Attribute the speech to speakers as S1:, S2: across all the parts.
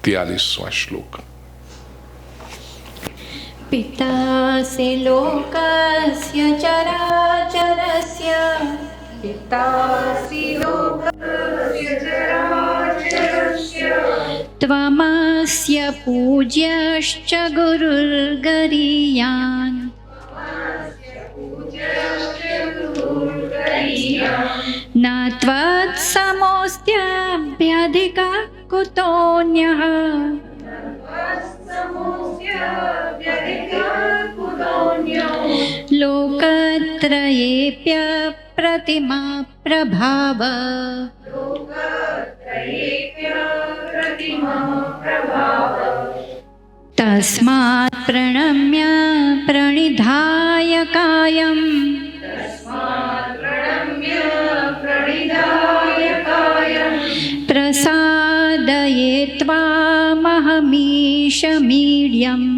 S1: 43वां श्लोक।
S2: पितासि लोकस्य चराचरस्य त्वमस्य पूज्यश्च गुरुर्गरीयान् न त्वत्समोऽस्त्यभ्यधिकः कुतोऽन्यः लोकत्रयेऽप्यप्रतिमा प्रभाव तस्मात् प्रणम्य प्रणिधाय कायम् प्रसादये त्वामहमीश मीड्यम्।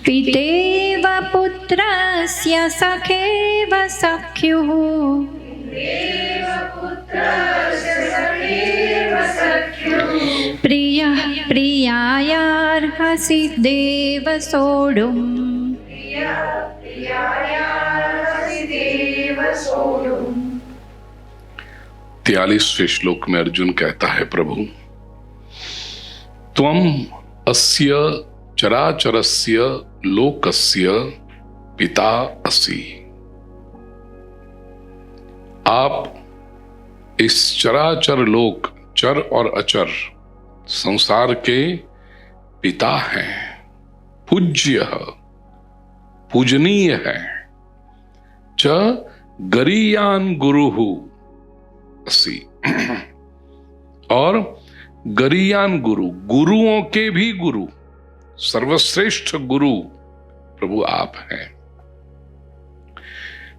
S2: पितेव पुत्रस्य सखेव सख्युः प्रियः प्रियायार्हसि देव सोढुम्।
S1: 43वें श्लोक में अर्जुन कहता है, प्रभु त्वम अस्य चराचरस्य लोकस्य पिता असि। आप इस चराचर लोक, चर और अचर संसार के पिता हैं, पूज्य पूजनीय है। च गरीयान गुरुहु असि, और गरीयान गुरु, गुरुओं के भी गुरु, सर्वश्रेष्ठ गुरु प्रभु आप हैं।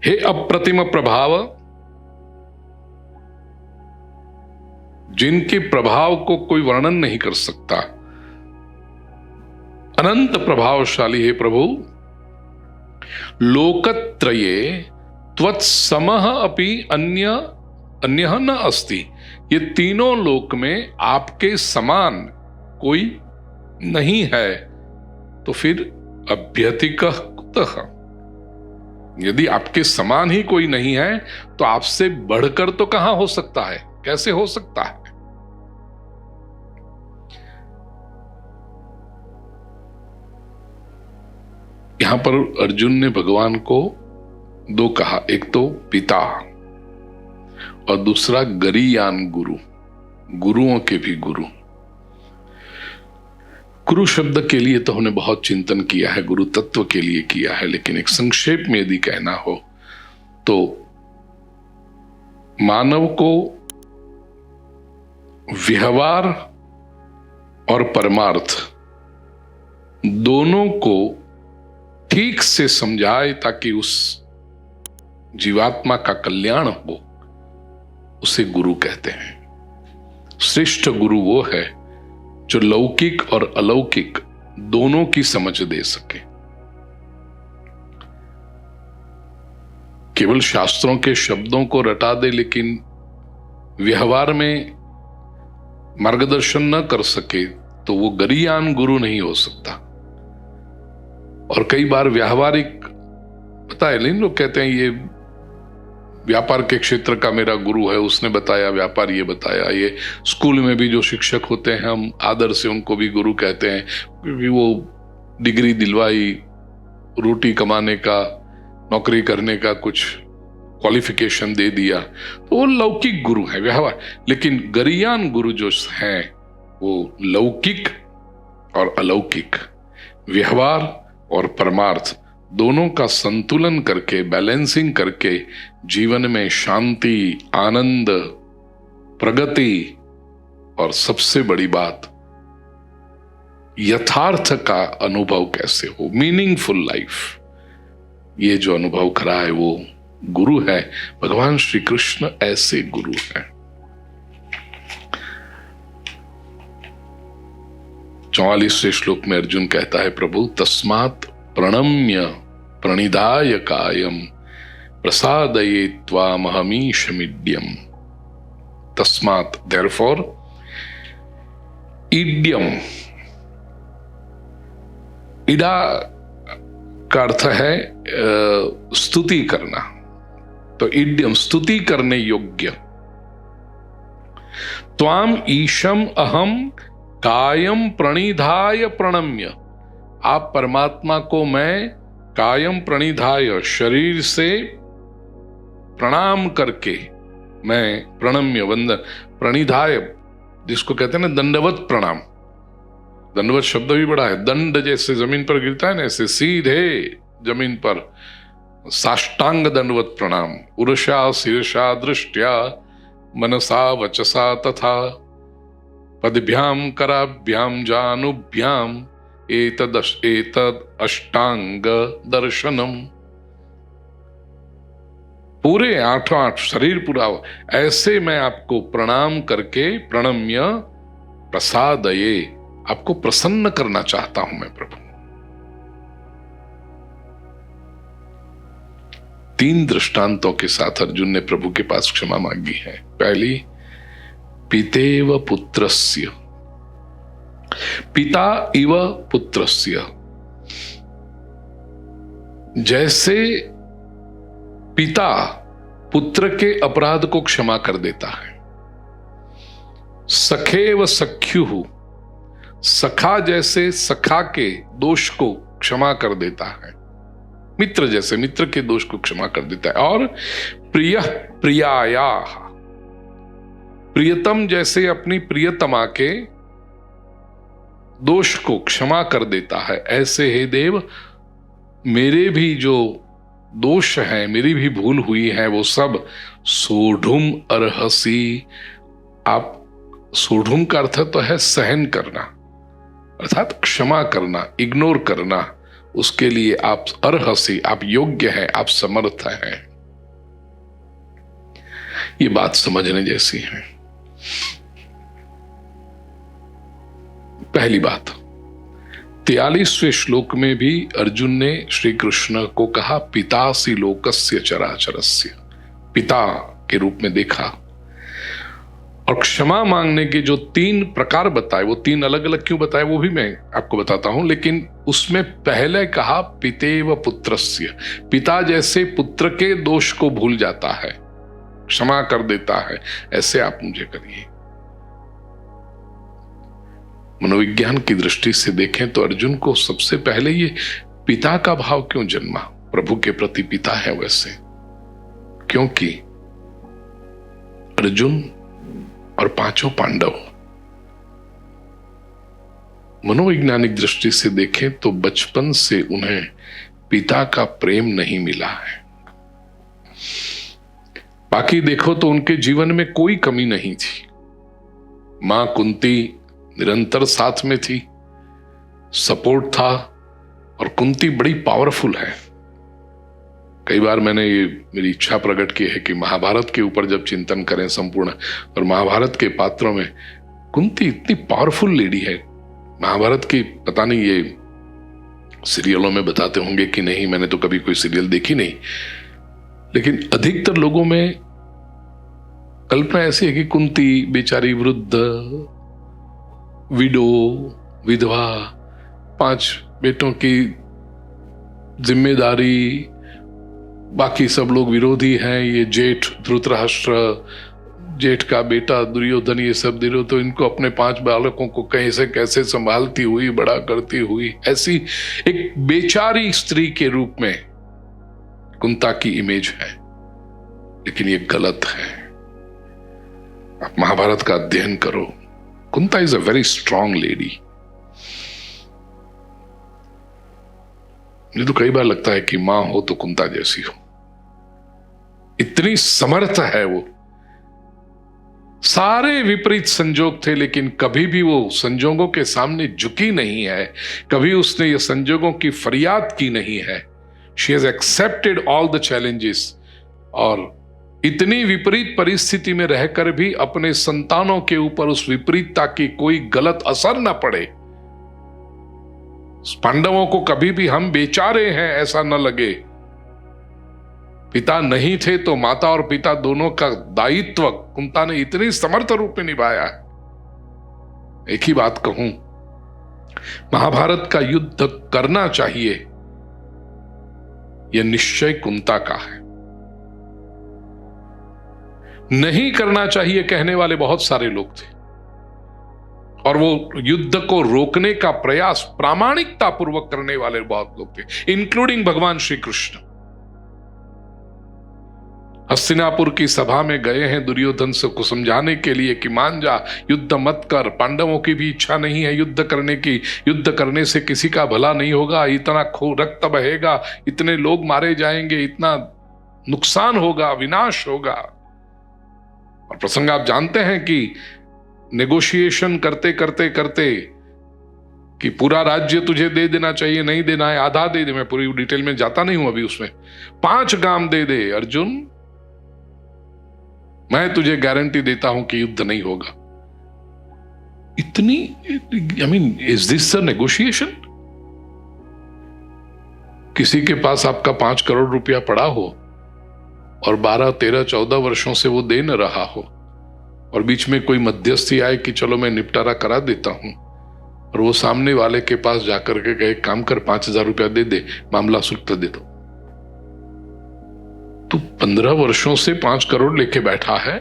S1: हे अप्रतिम प्रभाव, जिनके प्रभाव को कोई वर्णन नहीं कर सकता, अनंत प्रभावशाली है प्रभु। लोकत्रये त्वत्समः अपि अन्यः न अस्ति। ये तीनों लोक में आपके समान कोई नहीं है, तो फिर अभ्यधिकः कुतः। यदि आपके समान ही कोई नहीं है तो आपसे बढ़कर तो कहां हो सकता है, कैसे हो सकता है। यहां पर अर्जुन ने भगवान को दो कहा, एक तो पिता और दूसरा गरीयान गुरु, गुरुओं के भी गुरु। गुरु शब्द के लिए तो हमने बहुत चिंतन किया है, गुरु तत्व के लिए किया है, लेकिन एक संक्षेप में यदि कहना हो तो मानव को व्यवहार और परमार्थ दोनों को ठीक से समझाए ताकि उस जीवात्मा का कल्याण हो, उसे गुरु कहते हैं। श्रेष्ठ गुरु वो है जो लौकिक और अलौकिक दोनों की समझ दे सके। केवल शास्त्रों के शब्दों को रटा दे लेकिन व्यवहार में मार्गदर्शन न कर सके तो वो गरीयान गुरु नहीं हो सकता। और कई बार व्यावहारिक पता है नहीं, लोग कहते हैं ये व्यापार के क्षेत्र का मेरा गुरु है, उसने बताया, व्यापार ये बताया। ये स्कूल में भी जो शिक्षक होते हैं हम आदर से उनको भी गुरु कहते हैं, क्योंकि वो डिग्री दिलवाई, रोटी कमाने का, नौकरी करने का कुछ क्वालिफिकेशन दे दिया, तो वो लौकिक गुरु है, व्यवहार। लेकिन गरीयान गुरु जो हैं वो लौकिक और अलौकिक, व्यवहार और परमार्थ दोनों का संतुलन करके, बैलेंसिंग करके जीवन में शांति, आनंद, प्रगति और सबसे बड़ी बात यथार्थ का अनुभव कैसे हो, मीनिंगफुल लाइफ, ये जो अनुभव करा है वो गुरु है। भगवान श्री कृष्ण ऐसे गुरु हैं। 44वें श्लोक में अर्जुन कहता है, प्रभु तस्मात् प्रणम्य प्रणिधाय कायम प्रसादये त्वामहमीश मीड्यम। तस्मात, देयरफॉर। ईड्यम, इडा का अर्थ है स्तुति करना, तो ईड्यम स्तुति करने योग्य। त्वाम ईशम अहम कायम प्रणिधाय प्रणम्य, आप परमात्मा को मैं कायम प्रणिधाय, शरीर से प्रणाम करके मैं, प्रणम्य वंदन, प्रणिधाय जिसको कहते हैं ना दंडवत प्रणाम, दंडवत शब्द भी बड़ा है, दंड जैसे जमीन पर गिरता है ना, ऐसे सीधे जमीन पर साष्टांग दंडवत प्रणाम। उर्षा शीर्षा दृष्टिया मनसा वचसा तथा पदभ्याम कराभ्याम जानुभ्याम एतद अष्टांग दर्शनम। पूरे आठ शरीर पूरा ऐसे मैं आपको प्रणाम करके, प्रणम्य प्रसादये, आपको प्रसन्न करना चाहता हूं मैं प्रभु। 3 दृष्टांतों के साथ अर्जुन ने प्रभु के पास क्षमा मांगी है। पहली, पितेव पुत्रस्य, पिता इव पुत्रस्य, जैसे पिता पुत्र के अपराध को क्षमा कर देता है। सखेव सख्युः, सखा जैसे सखा के दोष को क्षमा कर देता है, मित्र जैसे मित्र के दोष को क्षमा कर देता है। और प्रिय प्रियायाः, प्रियतम जैसे अपनी प्रियतमा के दोष को क्षमा कर देता है, ऐसे हे देव मेरे भी जो दोष हैं, मेरी भी भूल हुई है, वो सब सोढ़ुम अर्हसि, आप, सोढ़ुम का अर्थ तो है सहन करना, अर्थात क्षमा करना, इग्नोर करना, उसके लिए आप अर्हसि, आप योग्य हैं, आप समर्थ हैं। ये बात समझने जैसी है। पहली बात, 43वें श्लोक में भी अर्जुन ने श्री कृष्ण को कहा पितासि लोकस्य चराचरस्य, पिता के रूप में देखा। और क्षमा मांगने के जो 3 प्रकार बताए, वो 3 अलग अलग क्यों बताए वो भी मैं आपको बताता हूं, लेकिन उसमें पहले कहा पितेव पुत्रस्य, पिता जैसे पुत्र के दोष को भूल जाता है, क्षमा कर देता है, ऐसे आप मुझे करिए। मनोविज्ञान की दृष्टि से देखें तो अर्जुन को सबसे पहले ये पिता का भाव क्यों जन्मा, प्रभु के प्रति पिता है वैसे, क्योंकि अर्जुन और 5 पांडव मनोवैज्ञानिक दृष्टि से देखें तो बचपन से उन्हें पिता का प्रेम नहीं मिला है। बाकी देखो तो उनके जीवन में कोई कमी नहीं थी, मां कुंती निरंतर साथ में थी, सपोर्ट था, और कुंती बड़ी पावरफुल है। कई बार मैंने ये मेरी इच्छा प्रकट की है कि महाभारत के ऊपर जब चिंतन करें संपूर्ण, और महाभारत के पात्रों में कुंती इतनी पावरफुल लेडी है। महाभारत की पता नहीं ये सीरियलों में बताते होंगे कि नहीं, मैंने तो कभी कोई सीरियल देखी नहीं, लेकिन अधिकतर लोगों में कल्पना ऐसी है कि कुंती बेचारी वृद्ध, विडो, विधवा, 5 बेटों की जिम्मेदारी, बाकी सब लोग विरोधी हैं, ये जेठ धृतराष्ट्र, जेठ का बेटा दुर्योधन, ये सब दिनों तो इनको अपने 5 बालकों को कैसे कैसे संभालती हुई, बड़ा करती हुई, ऐसी एक बेचारी स्त्री के रूप में कुंता की इमेज है। लेकिन ये गलत है। आप महाभारत का अध्ययन करो, Kunta is a very strong lady. मुझे तो कई बार लगता है कि मां हो तो कुंता जैसी हो, इतनी समर्थ है वो। सारे विपरीत संजोग थे, लेकिन कभी भी वो संजोगों के सामने झुकी नहीं है, कभी उसने ये संजोगों की फरियाद की नहीं है। She has accepted all the challenges, और इतनी विपरीत परिस्थिति में रहकर भी अपने संतानों के ऊपर उस विपरीतता की कोई गलत असर न पड़े। पांडवों को कभी भी हम बेचारे हैं ऐसा न लगे। पिता नहीं थे तो माता और पिता दोनों का दायित्व कुंता ने इतनी समर्थ रूप में निभाया है। एक ही बात कहूं, महाभारत का युद्ध करना चाहिए यह निश्चय कुंता का है, नहीं करना चाहिए कहने वाले बहुत सारे लोग थे, और वो युद्ध को रोकने का प्रयास प्रामाणिकता पूर्वक करने वाले बहुत लोग थे, इंक्लूडिंग भगवान श्री कृष्ण। हस्तिनापुर की सभा में गए हैं दुर्योधन से को समझाने के लिए कि मान जा, युद्ध मत कर, पांडवों की भी इच्छा नहीं है युद्ध करने की, युद्ध करने से किसी का भला नहीं होगा, इतना रक्त बहेगा, इतने लोग मारे जाएंगे, इतना नुकसान होगा, विनाश होगा। और प्रसंग आप जानते हैं कि नेगोशिएशन करते करते करते कि पूरा राज्य तुझे दे देना चाहिए, नहीं देना है, आधा दे दे, मैं पूरी डिटेल में जाता नहीं हूं अभी उसमें, 5 गांव दे दे अर्जुन, मैं तुझे गारंटी देता हूं कि युद्ध नहीं होगा। इतनी, I mean, is this a negotiation? किसी के पास आपका 5 करोड़ रुपया पड़ा हो और 12, 13, 14 वर्षों से वो दे न रहा हो, और बीच में कोई मध्यस्थी आए कि चलो मैं निपटारा करा देता हूं, और वो सामने वाले के पास जाकर के कहे काम कर 5,000 रुपया दे दे, मामला सुलझा दे दो, तो 15 वर्षों से 5 करोड़ लेके बैठा है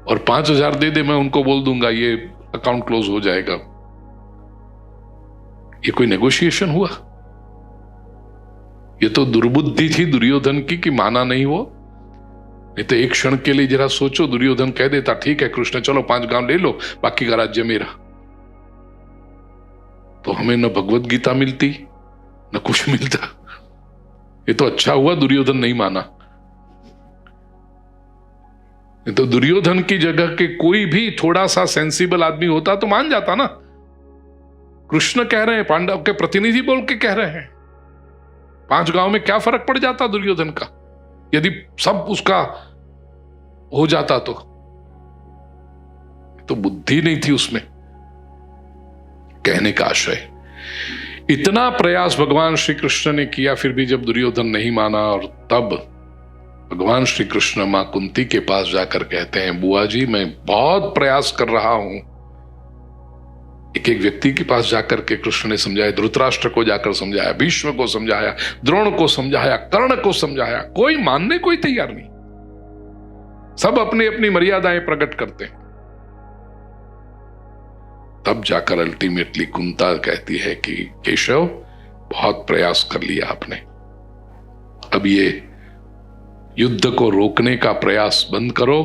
S1: और 5,000 दे दे, मैं उनको बोल दूंगा ये अकाउंट क्लोज हो जाएगा। ये कोई नेगोशिएशन हुआ? ये तो दुर्बुद्धि थी दुर्योधन की कि माना नहीं वो। नहीं तो एक क्षण के लिए जरा सोचो, दुर्योधन कह देता ठीक है कृष्ण चलो 5 गांव ले लो, बाकी का राज्य मेरा, तो हमें न भगवत गीता मिलती न कुछ मिलता। ये तो अच्छा हुआ दुर्योधन नहीं माना, नहीं तो दुर्योधन की जगह के कोई भी थोड़ा सा सेंसिबल आदमी होता तो मान जाता ना। कृष्ण कह रहे हैं, पांडव के प्रतिनिधि बोल के कह रहे हैं, 5 गांव में क्या फर्क पड़ जाता दुर्योधन का, यदि सब उसका हो जाता तो बुद्धि नहीं थी उसमें। कहने का आशय, इतना प्रयास भगवान श्री कृष्ण ने किया, फिर भी जब दुर्योधन नहीं माना, और तब भगवान श्री कृष्ण मां कुंती के पास जाकर कहते हैं बुआ जी मैं बहुत प्रयास कर रहा हूं। एक एक व्यक्ति के पास जाकर के कृष्ण ने समझाया, धृतराष्ट्र को जाकर समझाया, भीष्म को समझाया, द्रोण को समझाया, कर्ण को समझाया, कोई मानने कोई तैयार नहीं, सब अपनी अपनी मर्यादाएं प्रकट करते हैं। तब जाकर अल्टीमेटली कुंता कहती है कि केशव बहुत प्रयास कर लिया आपने, अब ये युद्ध को रोकने का प्रयास बंद करो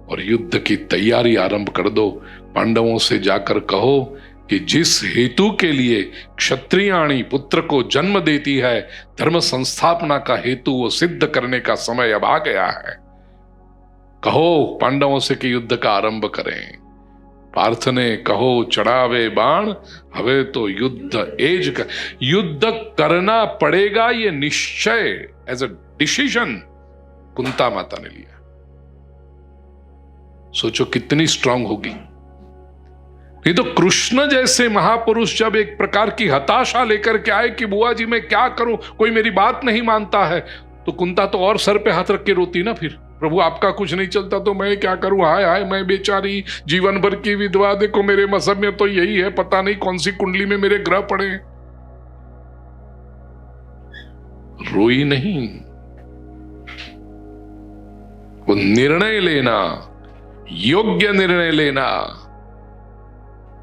S1: और युद्ध की तैयारी आरंभ कर दो। पांडवों से जाकर कहो कि जिस हेतु के लिए क्षत्रियाणी पुत्र को जन्म देती है, धर्म संस्थापना का हेतु वो सिद्ध करने का समय अब आ गया है। कहो पांडवों से कि युद्ध का आरंभ करें। पार्थ ने कहो चढ़ावे बाण, हवे तो युद्ध एज का, युद्ध करना पड़ेगा ये निश्चय एज अ डिसीजन कुंता माता ने लिया। सोचो कितनी स्ट्रांग होगी। नहीं तो कृष्ण जैसे महापुरुष जब एक प्रकार की हताशा लेकर के आए कि बुआ जी मैं क्या करूं, कोई मेरी बात नहीं मानता है, तो कुंता तो और सर पे हाथ रख के रोती ना, फिर प्रभु आपका कुछ नहीं चलता तो मैं क्या करूं, हाय हाय मैं बेचारी जीवन भर की विधवा, देखो मेरे मजहब में तो यही है, पता नहीं कौन सी कुंडली में मेरे ग्रह पड़े। रोई नहीं, वो निर्णय लेना, योग्य निर्णय लेना,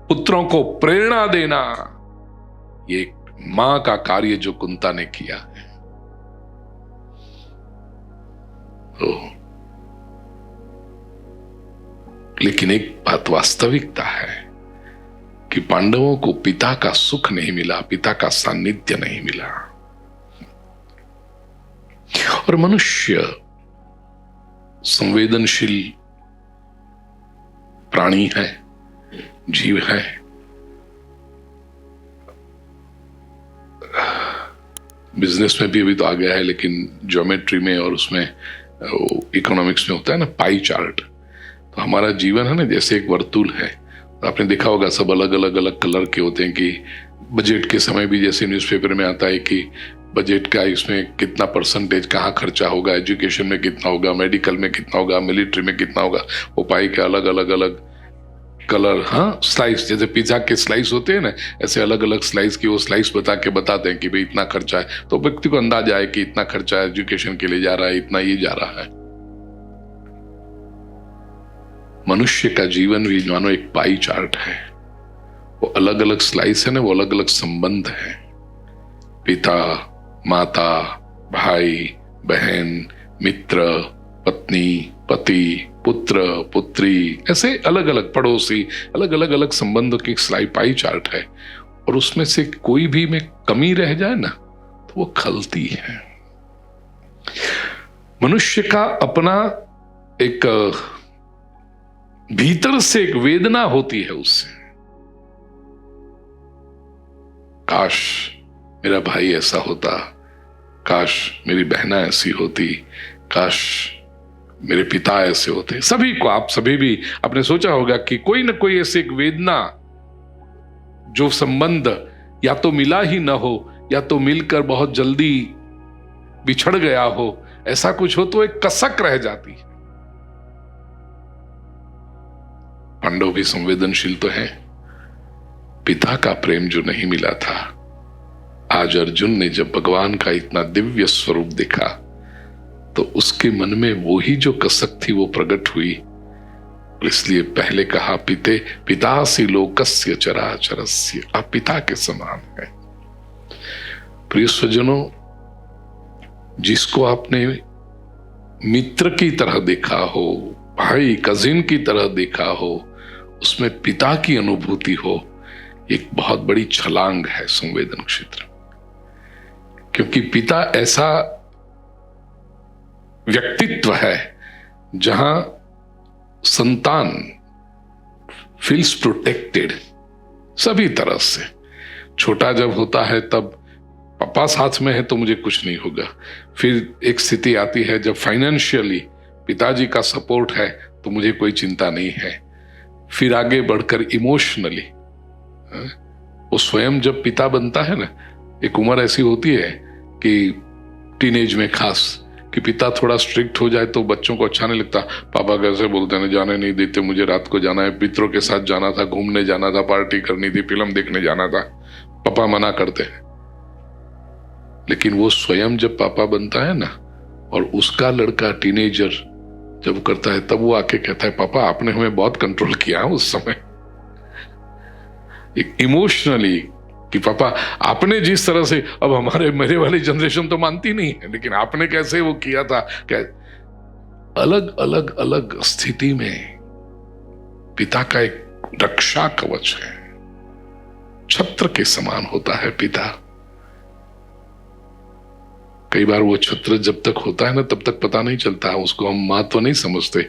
S1: पुत्रों को प्रेरणा देना, ये एक मां का कार्य जो कुंता ने किया है। लेकिन एक बात वास्तविकता है कि पांडवों को पिता का सुख नहीं मिला, पिता का सानिध्य नहीं मिला। और मनुष्य संवेदनशील प्राणी है, जीव है। बिजनेस में भी अभी तो आ गया है, लेकिन ज्योमेट्री में और उसमें इकोनॉमिक्स में होता है ना पाई चार्ट। तो हमारा जीवन है ना जैसे एक वर्तुल है। तो आपने देखा होगा सब अलग अलग अलग कलर के होते हैं कि बजट के समय भी जैसे न्यूज़पेपर में आता है कि बजट का, इसमें कितना परसेंटेज कहाँ खर्चा होगा, एजुकेशन में कितना होगा, मेडिकल में कितना होगा, मिलिट्री में कितना होगा, वो पाई के अलग अलग अलग कलर, हाँ स्लाइस, जैसे पिज्जा के स्लाइस होते हैं ना, ऐसे अलग अलग स्लाइस की वो स्लाइस बता के बताते हैं कि भाई इतना खर्चा है, तो व्यक्ति को अंदाजा है कि इतना खर्चा एजुकेशन के लिए जा रहा है, इतना ये जा रहा है। मनुष्य का जीवन भी मानो एक पाई चार्ट है, वो अलग अलग स्लाइस है ना, वो अलग अलग संबंध है, पिता माता, भाई बहन, मित्र, पत्नी पति, पुत्र पुत्री, ऐसे अलग अलग पड़ोसी, अलग अलग अलग संबंधों की पाई चार्ट है। और उसमें से कोई भी में कमी रह जाए ना तो वो खलती है। मनुष्य का अपना एक भीतर से एक वेदना होती है उससे, काश मेरा भाई ऐसा होता, काश मेरी बहना ऐसी होती, काश मेरे पिता ऐसे होते। सभी को, आप सभी भी आपने सोचा होगा कि कोई ना कोई ऐसी एक वेदना, जो संबंध या तो मिला ही ना हो या तो मिलकर बहुत जल्दी बिछड़ गया हो, ऐसा कुछ हो तो एक कसक रह जाती है। पांडव भी संवेदनशील तो है, पिता का प्रेम जो नहीं मिला था, आज अर्जुन ने जब भगवान का इतना दिव्य स्वरूप देखा तो उसके मन में वो ही जो कसक थी वो प्रकट हुई। इसलिए पहले कहा पितासि लोकस्य चराचरस्य, आप पिता के समान हैं। प्रिय स्वजनों, जिसको आपने मित्र की तरह देखा हो, भाई कजिन की तरह देखा हो, उसमें पिता की अनुभूति हो, एक बहुत बड़ी छलांग है संवेदन क्षेत्र। क्योंकि पिता ऐसा व्यक्तित्व है जहां संतान फील्स प्रोटेक्टेड सभी तरह से। छोटा जब होता है तब पापा साथ में है तो मुझे कुछ नहीं होगा, फिर एक स्थिति आती है जब फाइनेंशियली पिताजी का सपोर्ट है तो मुझे कोई चिंता नहीं है, फिर आगे बढ़कर इमोशनली वो स्वयं जब पिता बनता है ना, एक उम्र ऐसी होती है कि टीनेज में खास, कि पिता थोड़ा स्ट्रिक्ट हो जाए तो बच्चों को अच्छा नहीं लगता। पापा कैसे बोलते हैं, जाने नहीं देते, मुझे रात को जाना है, मित्रों के साथ जाना था, घूमने जाना था, पार्टी करनी थी, फिल्म देखने जाना था, पापा मना करते हैं। लेकिन वो स्वयं जब पापा बनता है ना, और उसका लड़का टीनेजर जब करता है, तब वो आके कहता है, पापा आपने हमें बहुत कंट्रोल किया उस समय, इमोशनली, कि पापा आपने जिस तरह से, अब मेरे वाली जनरेशन तो मानती नहीं है, लेकिन आपने कैसे वो किया था, अलग अलग अलग स्थिति में पिता का एक रक्षा कवच है, छत्र के समान होता है पिता। कई बार वो छत्र जब तक होता है ना तब तक पता नहीं चलता है, उसको हम महत्व नहीं समझते,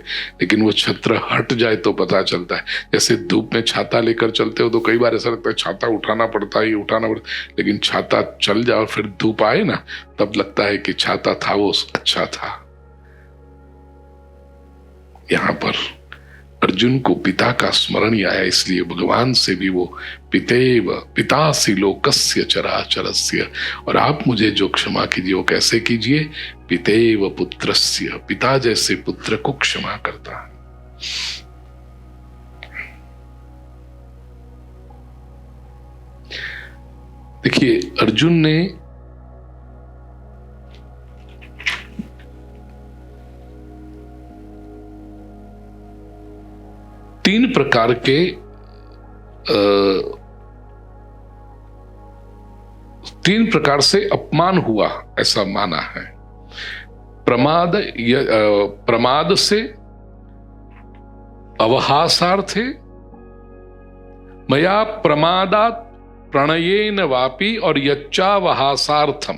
S1: लेकिन वो छत्र हट जाए तो पता चलता है। जैसे धूप में छाता लेकर चलते हो तो कई बार ऐसा लगता है छाता उठाना पड़ता है, लेकिन छाता चल जाए और फिर धूप आए ना, तब लगता है कि छाता था वो अच्छा था। यहां पर अर्जुन को पिता का स्मरण आया, इसलिए भगवान से भी वो पितासि लोकस्य चराचरस्य, और आप मुझे जो क्षमा कीजिए वो कैसे कीजिए, पितेव पुत्रस्य, पिता जैसे पुत्र को क्षमा करता है। देखिए अर्जुन ने तीन प्रकार के तीन प्रकार से अपमान हुआ ऐसा माना है। प्रमाद से, अवहासार्थे, मया प्रमादात प्रणयेन वापि, और यच्चावहासार्थम।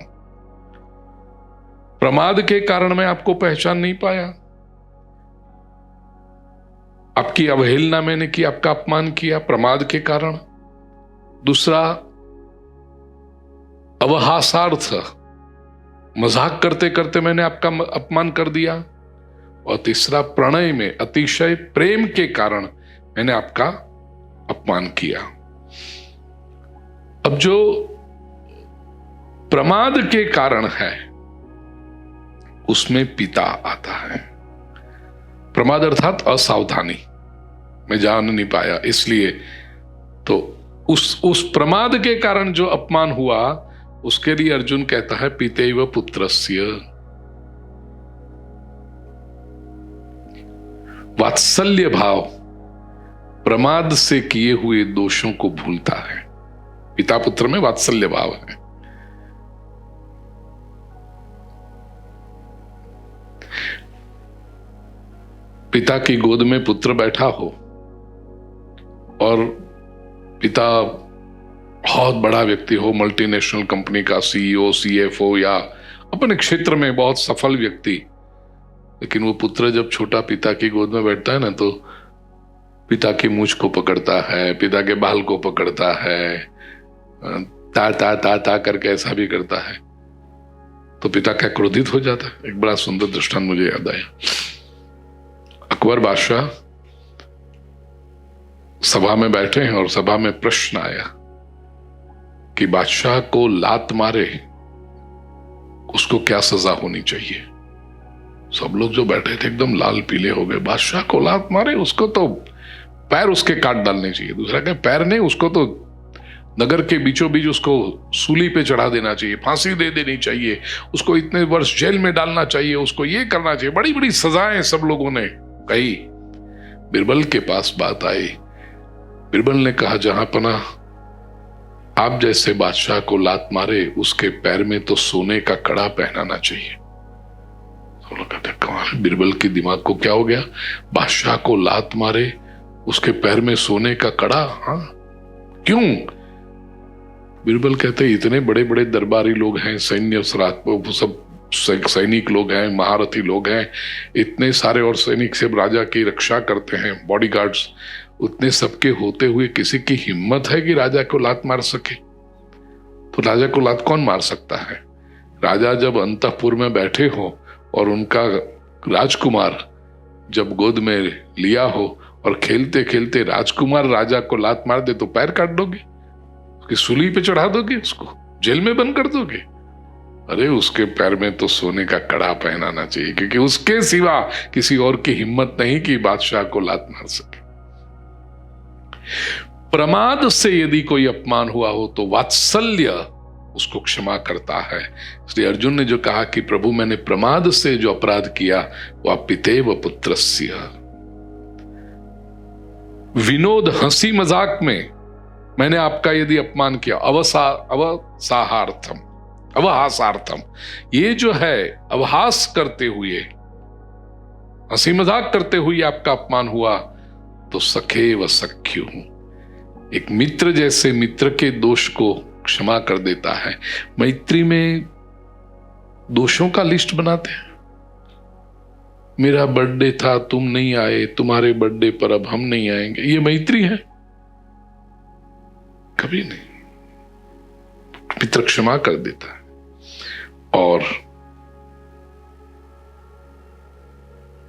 S1: प्रमाद के कारण मैं आपको पहचान नहीं पाया, आपकी अवहेलना मैंने की, आपका अपमान किया प्रमाद के कारण। दूसरा अवहासार्थ, मजाक करते करते मैंने आपका अपमान कर दिया। और तीसरा प्रणय में, अतिशय प्रेम के कारण मैंने आपका अपमान किया। अब जो प्रमाद के कारण है उसमें पिता आता है। प्रमाद अर्थात असावधानी, मैं जान नहीं पाया इसलिए, तो उस प्रमाद के कारण जो अपमान हुआ उसके लिए अर्जुन कहता है पितेव पुत्रस्य। वात्सल्य भाव प्रमाद से किए हुए दोषों को भूलता है। पिता पुत्र में वात्सल्य भाव है। पिता की गोद में पुत्र बैठा हो और पिता बहुत बड़ा व्यक्ति हो, मल्टीनेशनल कंपनी का सीईओ, सीएफओ या अपने क्षेत्र में बहुत सफल व्यक्ति, लेकिन वो पुत्र जब छोटा पिता की गोद में बैठता है ना, तो पिता की मूंछ को पकड़ता है, पिता के बाल को पकड़ता है, ता ता ता ता करके ऐसा भी करता है, तो पिता क्या क्रोधित हो जाता है। एक बड़ा सुंदर दृष्टांत मुझे याद आया। अकबर बादशाह सभा में बैठे हैं और सभा में प्रश्न आया कि बादशाह को लात मारे उसको क्या सजा होनी चाहिए। सब लोग जो बैठे थे एकदम लाल पीले हो गए। बादशाह को लात मारे उसको तो पैर उसके काट डालने चाहिए। दूसरा कहे पैर नहीं, उसको तो नगर के बीचों बीच उसको सूली पे चढ़ा देना चाहिए, फांसी दे देनी चाहिए, उसको इतने वर्ष जेल में डालना चाहिए, उसको ये करना चाहिए। बड़ी बड़ी सजाएं सब लोगों ने कही। बिरबल के पास बात आई। बिरबल ने कहा जहां पना आप जैसे बादशाह को लात मारे उसके पैर में तो सोने का कड़ा पहनाना चाहिए। तो लोग कहते कमाल, बिरबल के दिमाग को क्या हो गया, बादशाह को लात मारे उसके पैर में सोने का कड़ा? हाँ, क्यों? बिरबल कहते इतने बड़े बड़े दरबारी लोग हैं, सैन्य सब सैनिक लोग हैं, महारथी लोग हैं, इतने सारे, और सैनिक से राजा की रक्षा करते हैं, बॉडीगार्ड्स, उतने सबके होते हुए किसी की हिम्मत है कि राजा को लात मार सके? तो राजा को लात कौन मार सकता है? राजा जब अंतःपुर में बैठे हो और उनका राजकुमार जब गोद में लिया हो और खेलते खेलते राजकुमार राजा को लात मार दे तो पैर काट दोगे, उसकी सूली पे चढ़ा दोगे, उसको जेल में बंद कर दोगे? अरे उसके पैर में तो सोने का कड़ा पहनाना चाहिए, क्योंकि उसके सिवा किसी और की हिम्मत नहीं कि बादशाह को लात मार सके। प्रमाद से यदि कोई अपमान हुआ हो तो वात्सल्य उसको क्षमा करता है। इसलिए अर्जुन ने जो कहा कि प्रभु मैंने प्रमाद से जो अपराध किया वो आप पितेव पुत्रस्य। विनोद हंसी मजाक में मैंने आपका यदि अपमान किया, अवहासार्थम, ये जो है अवहास करते हुए, हंसी मजाक करते हुए आपका अपमान हुआ तो सखे व सख्यु, एक मित्र जैसे मित्र के दोष को क्षमा कर देता है। मैत्री में दोषों का लिस्ट बनाते हैं। मेरा बर्थडे था, तुम नहीं आए, तुम्हारे बर्थडे पर अब हम नहीं आएंगे, ये मैत्री है? कभी नहीं। मित्र क्षमा कर देता है। और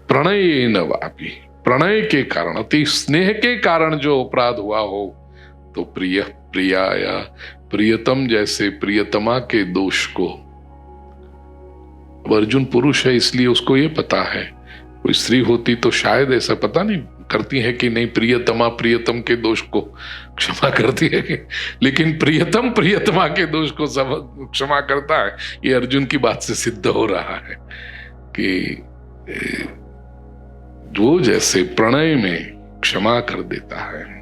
S1: प्रणय न वापी, प्रणय के कारण, अति स्नेह के कारण जो अपराध हुआ हो तो प्रिय प्रिया या प्रियतम जैसे प्रियतमा के दोष को, अब अर्जुन पुरुष है इसलिए उसको ये पता है, कोई स्त्री होती तो शायद ऐसा पता नहीं करती है कि नहीं प्रियतमा प्रियतम के दोष को क्षमा करती है कि, लेकिन प्रियतम प्रियतमा के दोष को क्षमा करता है। ये अर्जुन की बात से सिद्ध हो रहा है कि वो जैसे प्रणय में क्षमा कर देता है,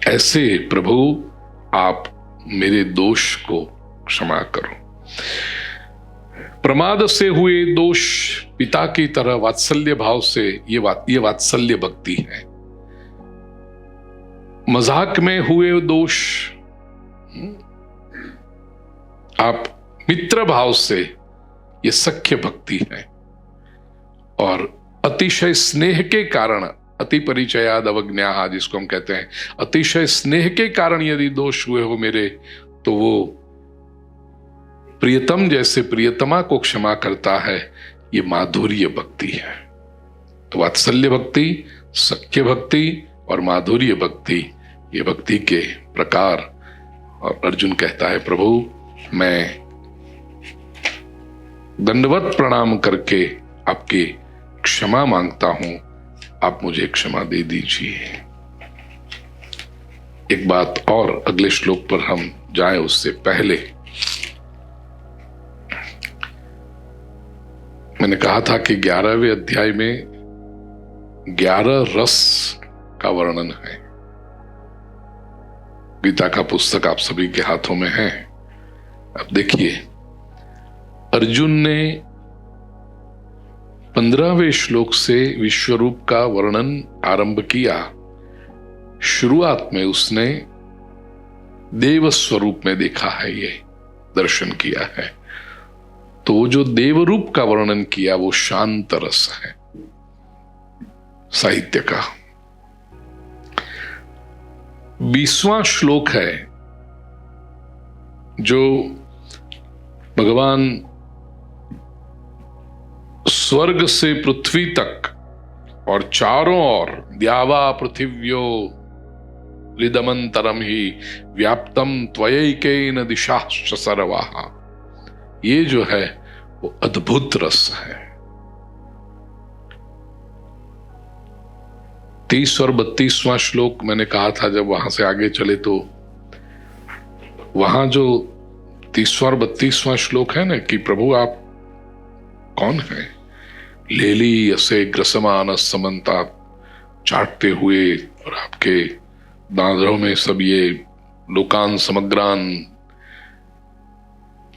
S1: ऐसे प्रभु आप मेरे दोष को क्षमा करो। प्रमाद से हुए दोष पिता की तरह वात्सल्य भाव से, ये वात्सल्य भक्ति है। मजाक में हुए दोष आप मित्र भाव से, ये सख्य भक्ति है। और अतिशय स्नेह के कारण, अति परिचयाद अवज्ञा जिसको हम कहते हैं, अतिशय स्नेह के कारण यदि दोष हुए हो मेरे, तो वो प्रियतम जैसे प्रियतमा को क्षमा करता है। ये माधुर्य भक्ति है। तो वात्सल्य भक्ति, सख्य भक्ति और माधुर्य भक्ति, ये भक्ति के प्रकार और अर्जुन कहता है, प्रभु मैं दंडवत प्रणाम करके आपकी क्षमा मांगता हूं, आप मुझे क्षमा दे दीजिए। एक बात और, अगले श्लोक पर हम जाएं उससे पहले मैंने कहा था कि 11वें अध्याय में 11 रस का वर्णन है। गीता का पुस्तक आप सभी के हाथों में है। अब देखिए, अर्जुन ने 15वें श्लोक से विश्वरूप का वर्णन आरंभ किया। शुरुआत में उसने देव स्वरूप में देखा है, ये दर्शन किया है। तो वो जो देवरूप का वर्णन किया वो शांत रस है साहित्य का। 20वां श्लोक है जो भगवान स्वर्ग से पृथ्वी तक और चारों ओर द्यावा पृथिव्यो रिदमंतरम ही व्याप्तम त्वयैकेन दिशाश्च सर्वाः, ये जो है वो अद्भुत रस है। 30 और 32वां श्लोक मैंने कहा था, जब वहां से आगे चले तो वहां जो 30वां और 32वां श्लोक है ना कि प्रभु आप कौन है, लेली असे ग्रसमान समन्ता, चाटते हुए और आपके दांतों में सब ये लोकान समग्रान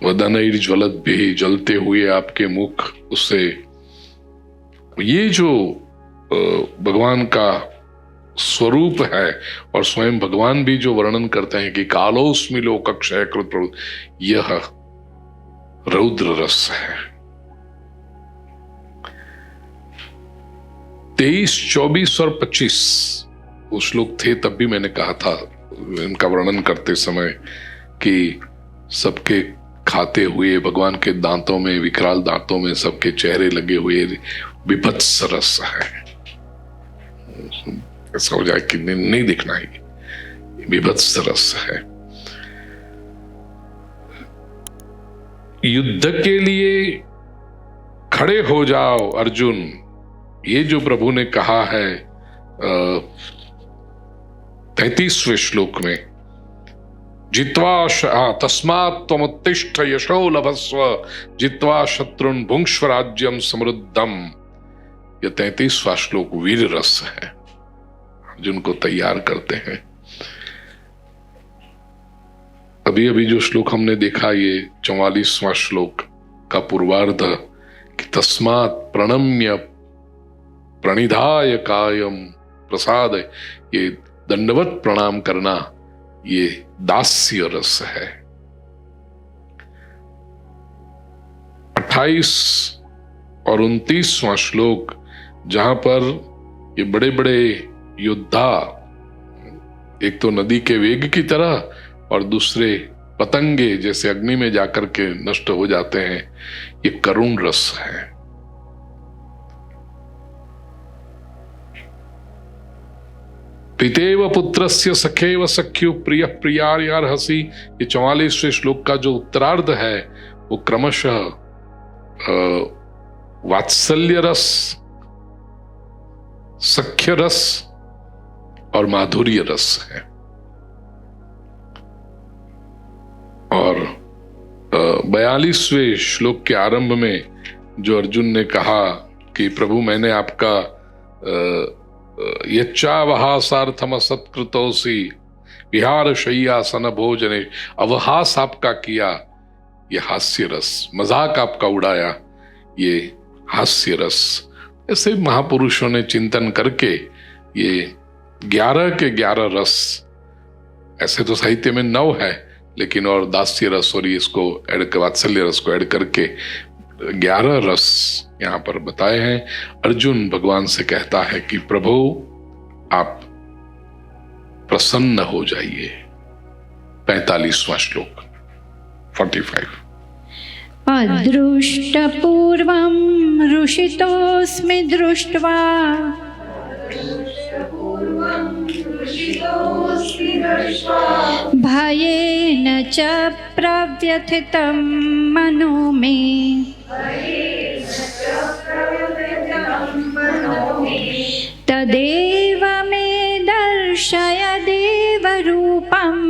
S1: वदनैर ज्वलत भी, जलते हुए आपके मुख, उससे ये जो भगवान का स्वरूप है। और स्वयं भगवान भी जो वर्णन करते हैं कि कालोस्मि लोकक्षय कृत प्रभु, यह रौद्र रस है। 23, 24 और 25 वो श्लोक थे, तब भी मैंने कहा था इनका वर्णन करते समय कि सबके खाते हुए भगवान के दांतों में, विकराल दांतों में सबके चेहरे लगे हुए विभत्स रस है। ऐसा हो जाए कि नहीं दिखना ही, विभत्स रस है। युद्ध के लिए खड़े हो जाओ अर्जुन, ये जो प्रभु ने कहा है 33वें श्लोक में, जित्वा तस्मात् त्वमुत्तिष्ठ यशो लभस्व जित्वा शत्रुन भुंक्ष्व राज्यम समृद्धम। यह 33वां श्लोक वीर रस है, जिनको तैयार करते हैं। अभी अभी जो श्लोक हमने देखा, ये 44वां श्लोक का पूर्वार्ध कि तस्मात् प्रणम्य प्रणिधाय कायम प्रसाद, ये दंडवत प्रणाम करना, ये दास्य रस है। 28 और 29वां श्लोक, जहां पर ये बड़े बड़े योद्धा, एक तो नदी के वेग की तरह और दूसरे पतंगे जैसे अग्नि में जाकर के नष्ट हो जाते हैं, ये करुण रस है। पितेव पुत्रस्य सखेव सख्यु प्रिय प्रियार्हसि, ये 44वें श्लोक का जो उत्तरार्ध है वो क्रमशः वात्सल्य रस, सख्य रस और माधुर्य रस है। और 42वें श्लोक के आरंभ में जो अर्जुन ने कहा कि प्रभु मैंने आपका यच्चावहासार्थम सत्कृतोसी विहार शय्यासन भोजने, अवहास आपका किया, ये हास्य रस, मजाक आपका उड़ाया, ये हास्य रस। ऐसे महापुरुषों ने चिंतन करके ये 11 के 11 रस, ऐसे तो साहित्य में 9 है, लेकिन और दास्य रस और इसको ऐड, वात्सल्य रस को ऐड करके 11 रस यहां पर बताए हैं। अर्जुन भगवान से कहता है कि प्रभु आप प्रसन्न हो जाइए। 45वां श्लोक 45।
S2: अदृष्टपूर्वं ऋषितोऽस्मि दृष्ट्वा भयेन च प्रव्यथितं मनो मे तदेव मे दर्शय देवरूपम्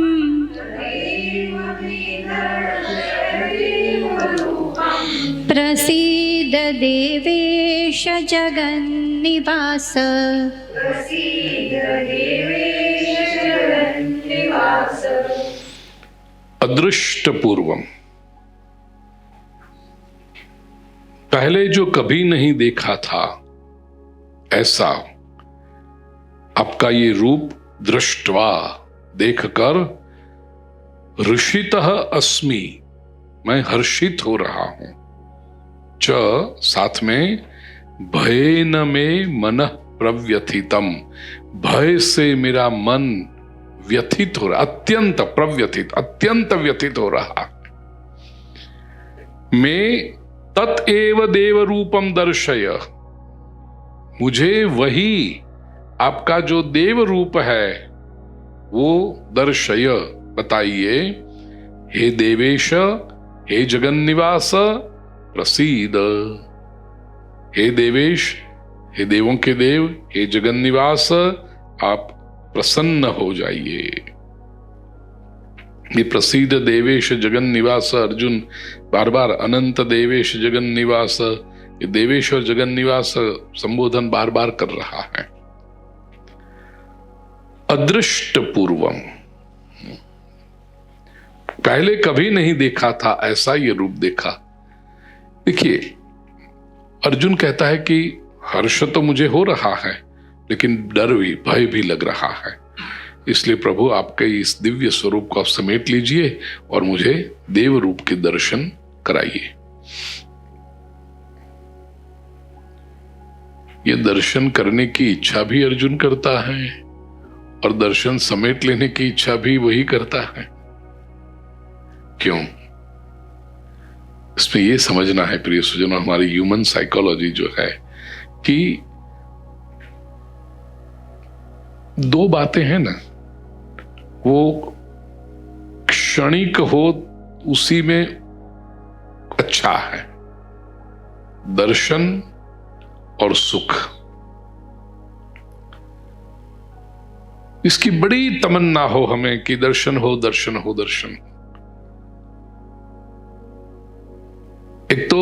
S2: प्रसीद देवेश जगन्निवास।
S1: अदृष्ट पूर्वम, पहले जो कभी नहीं देखा था ऐसा आपका ये रूप दृष्टवा देखकर ऋषितः अस्मि, मैं हर्षित हो रहा हूं। च साथ में भयेन में मनः प्रव्यथितम, भय से मेरा मन व्यथित हो रहा, अत्यंत प्रव्यथित, अत्यंत व्यथित हो रहा। मैं तत्एव देव रूपम दर्शय, मुझे वही आपका जो देव रूप है वो दर्शय, बताइए। हे देवेश, हे जगन्निवास, प्रसीद। हे देवेश, हे देवों के देव, हे जगन्निवास, आप प्रसन्न हो जाइए। ये प्रसीद देवेश जगन्निवास, अर्जुन बार बार अनंत देवेश जगन्निवास, ये देवेश और जगन्निवास संबोधन बार बार कर रहा है। अदृष्ट पूर्वम, पहले कभी नहीं देखा था ऐसा ये रूप देखा। देखिए, अर्जुन कहता है कि हर्ष तो मुझे हो रहा है लेकिन डर भी, भय भी लग रहा है। इसलिए प्रभु आपके इस दिव्य स्वरूप को आप समेट लीजिए और मुझे देव रूप के दर्शन कराइए। ये दर्शन करने की इच्छा भी अर्जुन करता है और दर्शन समेट लेने की इच्छा भी वही करता है। क्यों? इसमें यह समझना है प्रिय सुजनों, हमारी ह्यूमन साइकोलॉजी जो है कि दो बातें हैं ना, वो क्षणिक हो उसी में अच्छा है, दर्शन और सुख। इसकी बड़ी तमन्ना हो हमें कि दर्शन हो, दर्शन हो, दर्शन। एक तो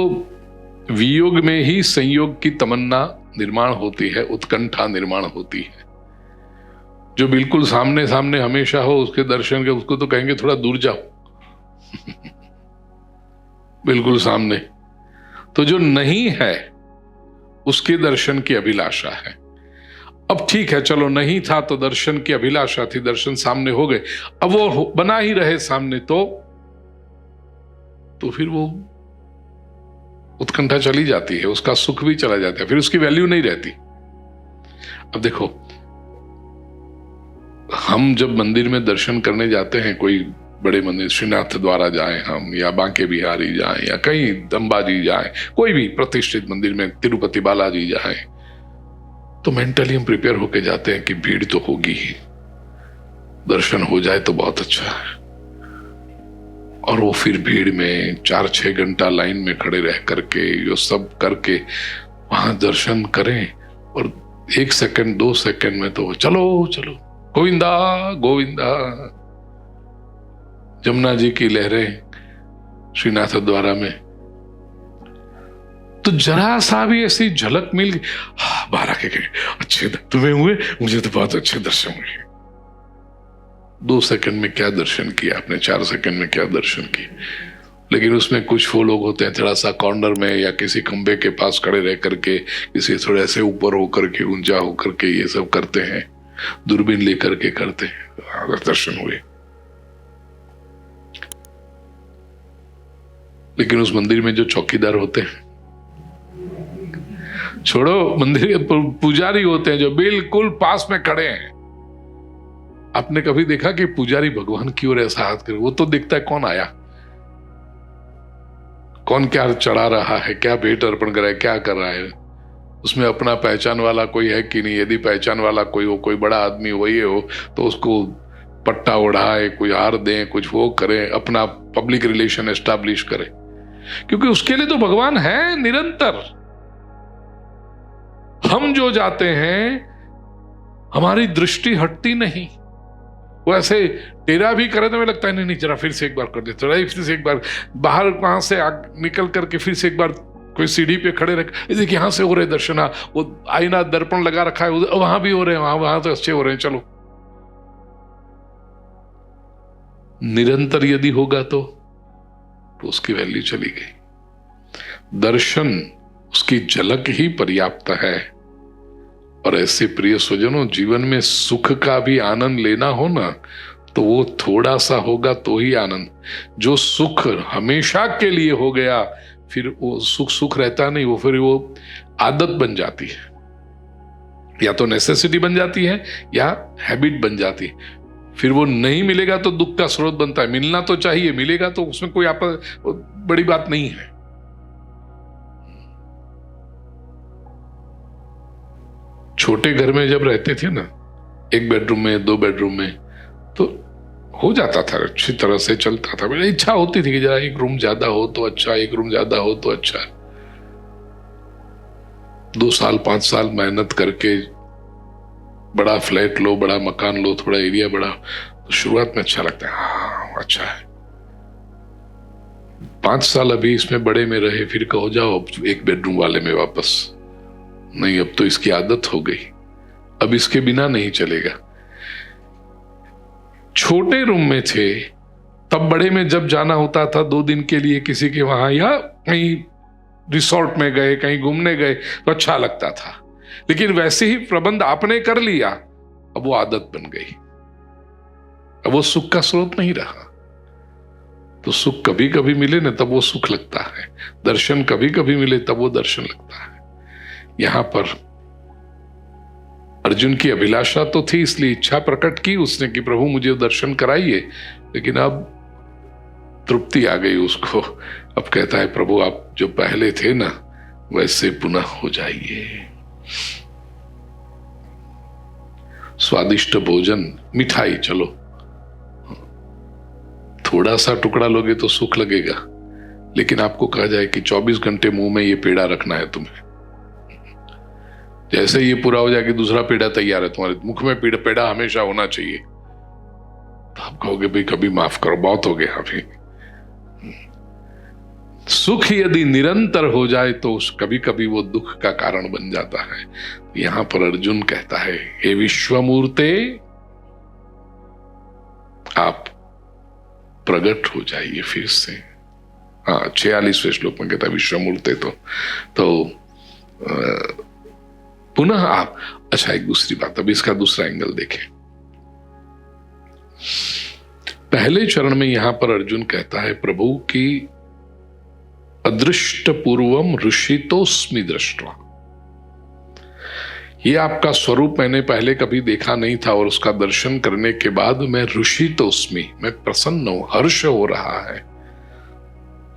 S1: वियोग में ही संयोग की तमन्ना निर्माण होती है, उत्कंठा निर्माण होती है। जो बिल्कुल सामने सामने हमेशा हो उसके दर्शन के, उसको तो कहेंगे थोड़ा दूर जाओ बिल्कुल सामने। तो जो नहीं है उसके दर्शन की अभिलाषा है। अब ठीक है, चलो नहीं था तो दर्शन की अभिलाषा थी, दर्शन सामने हो गए, अब वो बना ही रहे सामने तो फिर वो उत्कंठा चली जाती है, उसका सुख भी चला जाता है, फिर उसकी वैल्यू नहीं रहती। अब देखो, हम जब मंदिर में दर्शन करने जाते हैं, कोई बड़े मंदिर, श्रीनाथ द्वारा जाएं हम, या बांके बिहारी जाएं, या कहीं अंबाजी जाएं, कोई भी प्रतिष्ठित मंदिर में, तिरुपति बालाजी जाएं, तो मेंटली हम प्रिपेयर होके जाते हैं कि भीड़ तो होगी ही, दर्शन हो जाए तो बहुत अच्छा है। और वो फिर भीड़ में 4-6 घंटा लाइन में खड़े रह करके ये सब करके वहां दर्शन करें, और 1 सेकंड 2 सेकंड में तो चलो चलो गोविंदा गोविंदा, जमुना जी की लहरें श्रीनाथ द्वारा में। तो जरा सा भी ऐसी झलक मिल गई, बाहर आके गए, अच्छे तुम्हें हुए, मुझे तो बहुत अच्छे दर्शन हुए। 2 सेकंड में क्या दर्शन किया आपने, 4 सेकंड में क्या दर्शन किए। लेकिन उसमें कुछ वो लोग होते हैं थोड़ा सा कॉर्नर में या किसी खंबे के पास खड़े रह करके, किसी थोड़े ऐसे ऊपर होकर के, ऊंचा होकर के ये सब करते हैं, दूरबीन लेकर के करते हैं, अगर दर्शन हुए। लेकिन उस मंदिर में जो चौकीदार होते हैं, छोड़ो मंदिर के पुजारी होते हैं जो बिल्कुल पास में खड़े हैं। आपने कभी देखा कि पुजारी भगवान की ओर ऐसा हाथ करे? वो तो दिखता है कौन आया, कौन क्या चढ़ा रहा है, क्या भेंट अर्पण कर रहा है, क्या कर रहा है। उसमें अपना पहचान वाला कोई है कि नहीं। यदि पहचान वाला कोई हो, कोई बड़ा आदमी वही हो, तो उसको पट्टा उड़ाए, कोई हार दें, कुछ वो करें, अपना पब्लिक रिलेशन एस्टैब्लिश करें, क्योंकि उसके लिए तो भगवान है निरंतर। हम जो जाते हैं हमारी दृष्टि हटती नहीं। वो ऐसे टेढ़ा भी करे तो हमें लगता है नहीं जरा फिर से एक बार कर दे, थोड़ा फिर से एक बार, बाहर वहां से निकल करके फिर से एक बार कोई सीढ़ी पे खड़े रख, देखिए यहां से हो रहे दर्शन, वो आईना दर्पण लगा रखा है वहां भी हो रहे हैं, वहां तो अच्छे हो रहे हैं, चलो। निरंतर यदि होगा तो उसकी वैल्यू चली गई। दर्शन, उसकी झलक ही पर्याप्त है। और ऐसे प्रिय स्वजनों, जीवन में सुख का भी आनंद लेना हो ना, तो वो थोड़ा सा होगा तो ही आनंद। जो सुख हमेशा के लिए हो गया, फिर वो सुख रहता नहीं, वो फिर वो आदत बन जाती है, या तो नेसेसिटी बन जाती है या हैबिट बन जाती है। फिर वो नहीं मिलेगा तो दुख का स्रोत बनता है। मिलना तो चाहिए, मिलेगा तो उसमें कोई बड़ी बात नहीं है। छोटे घर में जब रहते थे ना, 1 बेडरूम में, 2 बेडरूम में, तो हो जाता था, अच्छी तरह से चलता था। मेरी इच्छा होती थी कि जरा 1 रूम ज्यादा हो तो अच्छा, 1 रूम ज्यादा हो तो अच्छा। 2 साल 5 साल मेहनत करके बड़ा फ्लैट लो, बड़ा मकान लो, थोड़ा एरिया बड़ा, तो शुरुआत में अच्छा लगता है, हाँ अच्छा है। 5 साल अभी इसमें बड़े में रहे, फिर कहो जाओ अब 1 बेडरूम वाले में वापस, नहीं अब तो इसकी आदत हो गई, अब इसके बिना नहीं चलेगा। छोटे रूम में थे तब बड़े में जब जाना होता था 2 दिन के लिए किसी के वहां, या कहीं रिसोर्ट में गए, कहीं घूमने गए, तो अच्छा लगता था। लेकिन वैसे ही प्रबंध आपने कर लिया, अब वो आदत बन गई, अब वो सुख का स्रोत नहीं रहा। तो सुख कभी कभी मिले ना तब वो सुख लगता है, दर्शन कभी कभी मिले तब वो दर्शन लगता है। यहां पर अर्जुन की अभिलाषा तो थी, इसलिए इच्छा प्रकट की उसने कि प्रभु मुझे दर्शन कराइए, लेकिन अब तृप्ति आ गई उसको। अब कहता है प्रभु आप जो पहले थे ना वैसे पुनः हो जाइए। स्वादिष्ट भोजन, मिठाई, चलो थोड़ा सा टुकड़ा लोगे तो सुख लगेगा, लेकिन आपको कहा जाए कि 24 घंटे मुंह में ये पेड़ा रखना है तुम्हें, जैसे ये पूरा हो जाए कि दूसरा पेड़ा तैयार है तुम्हारे मुख में, पेड़ा हमेशा होना चाहिए, तो आप कहोगे भाई कभी माफ करो, बहुत हो गया अभी। सुख यदि निरंतर हो जाए तो कभी कभी वो दुख का कारण बन जाता है। यहां पर अर्जुन कहता है हे विश्वमूर्ते, आप प्रकट हो जाइए फिर से। हाँ, 46वें श्लोक में कहता है विश्वमूर्ते, तो पुनः आप। अच्छा, एक दूसरी बात, अब इसका दूसरा एंगल देखें। पहले चरण में यहां पर अर्जुन कहता है प्रभु की अदृष्ट पूर्वम ऋषितोस्मि दृष्ट्वा, ये आपका स्वरूप मैंने पहले कभी देखा नहीं था, और उसका दर्शन करने के बाद मैं ऋषितोस्मि, मैं प्रसन्न हूं, हर्ष हो रहा है।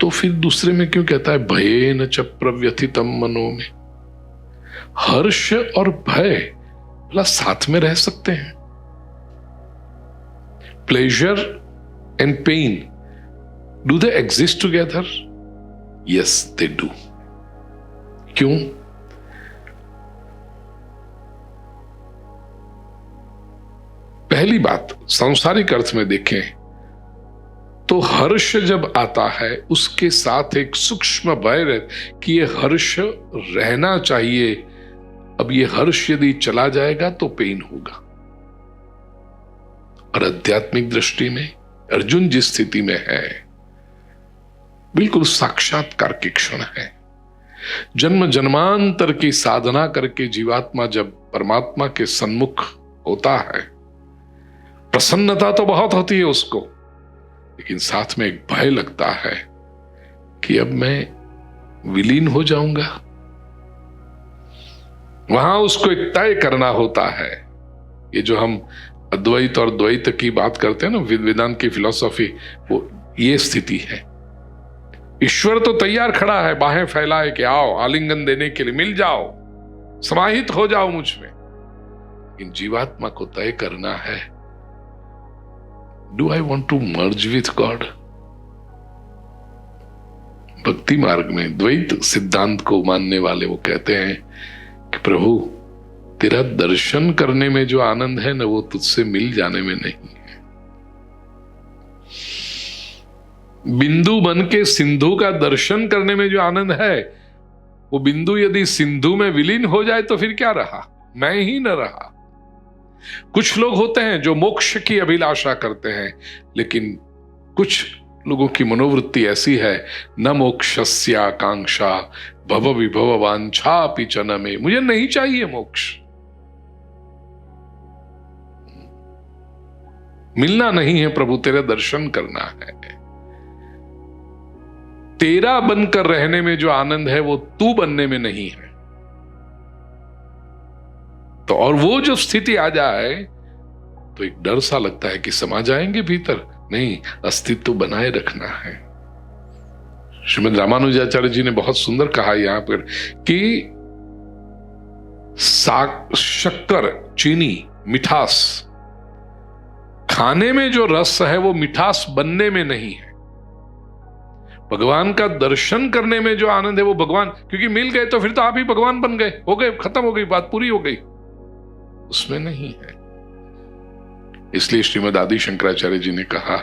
S1: तो फिर दूसरे में क्यों कहता है भयेन च प्रव्यथितम मनो में? हर्ष और भय भला साथ में रह सकते हैं? Pleasure and pain, do they exist together? Yes they do. क्यों? पहली बात, सांसारिक अर्थ में देखें तो हर्ष जब आता है उसके साथ एक सूक्ष्म भय रहता कि ये हर्ष रहना चाहिए, अब ये हर्ष यदि चला जाएगा तो पेन होगा। और आध्यात्मिक दृष्टि में अर्जुन जिस स्थिति में है बिल्कुल साक्षात्कार की क्षण है। जन्म जन्मांतर की साधना करके जीवात्मा जब परमात्मा के सन्मुख होता है, प्रसन्नता तो बहुत होती है उसको, लेकिन साथ में एक भय लगता है कि अब मैं विलीन हो जाऊंगा। वहां उसको एक तय करना होता है। ये जो हम अद्वैत और द्वैत की बात करते हैं ना, वेदांत की फिलॉसफी, वो ये स्थिति है। ईश्वर तो तैयार खड़ा है, बाहें फैलाए कि आओ आलिंगन देने के लिए, मिल जाओ, समाहित हो जाओ मुझ में। इन जीवात्मा को तय करना है do I want to merge with God? भक्ति मार्ग में द्वैत सिद्धांत को मानने वाले वो कहते हैं कि प्रभु तेरा दर्शन करने में जो आनंद है ना, वो तुझसे मिल जाने में नहीं है। बिंदु बन के सिंधु का दर्शन करने में जो आनंद है, वो बिंदु यदि सिंधु में विलीन हो जाए तो फिर क्या रहा? मैं ही न रहा। कुछ लोग होते हैं जो मोक्ष की अभिलाषा करते हैं, लेकिन कुछ लोगों की मनोवृत्ति ऐसी है, न मोक्षस्य आकांक्षा भव विभव वांछापि च न मे। मुझे नहीं चाहिए मोक्ष, मिलना नहीं है प्रभु, तेरा दर्शन करना है। तेरा बनकर रहने में जो आनंद है वो तू बनने में नहीं है। तो और वो जो स्थिति आ जाए तो एक डर सा लगता है कि समा जाएंगे भीतर। नहीं, अस्तित्व बनाए रखना है। श्रीमद् रामानुजाचार्य जी ने बहुत सुंदर कहा यहां पर कि शक्कर, चीनी, मिठास, खाने में जो रस है वो मिठास बनने में नहीं है। भगवान का दर्शन करने में जो आनंद है वो भगवान, क्योंकि मिल गए तो फिर तो आप ही भगवान बन गए, हो गए, खत्म हो गई बात, पूरी हो गई, उसमें नहीं है। इसलिए श्रीमद् आदि शंकराचार्य जी ने कहा,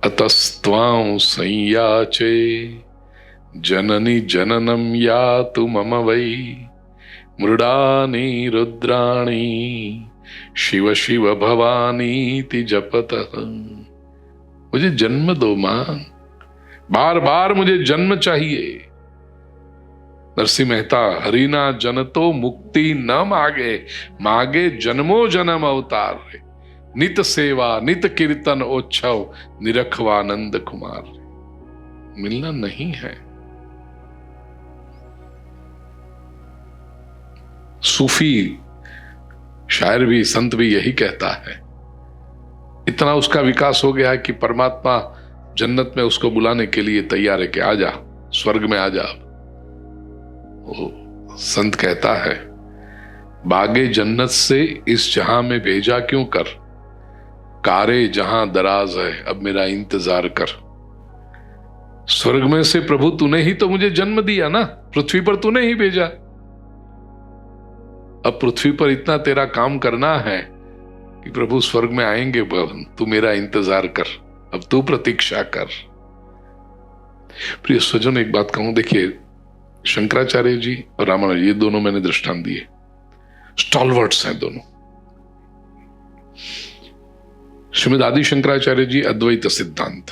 S1: अतस्त्वां संयाचे जननी जननम यातु मम वै मृडानि रुद्राणि शिव शिव भवानीति जपतः। मुझे जन्म दो मां, बार बार मुझे जन्म चाहिए। नरसिंह मेहता, हरिना जनतो मुक्ति न मागे, मागे जन्मो जन्म अवतार रे। नित सेवा नित कीर्तन ओच्छव, निरखवानंद कुमार। मिलना नहीं है। सूफी शायर भी, संत भी यही कहता है। इतना उसका विकास हो गया है कि परमात्मा जन्नत में उसको बुलाने के लिए तैयार है कि आ जा, स्वर्ग में आ जा। वो संत कहता है, बागे जन्नत से इस जहां में भेजा क्यों कर, कारे जहां दराज है अब मेरा इंतजार कर। स्वर्ग में से प्रभु तूने ही तो मुझे जन्म दिया ना, पृथ्वी पर तूने ही भेजा। अब पृथ्वी पर इतना तेरा काम करना है कि प्रभु स्वर्ग में आएंगे, तू मेरा इंतजार कर, अब तू प्रतीक्षा कर। प्रिय स्वजन, एक बात कहूं, देखिए शंकराचार्य जी और रामानुज, ये दोनों मैंने दृष्टांत दिए, स्टॉलवर्ड्स हैं दोनों। श्रीमद् आदि शंकराचार्य जी अद्वैत सिद्धांत,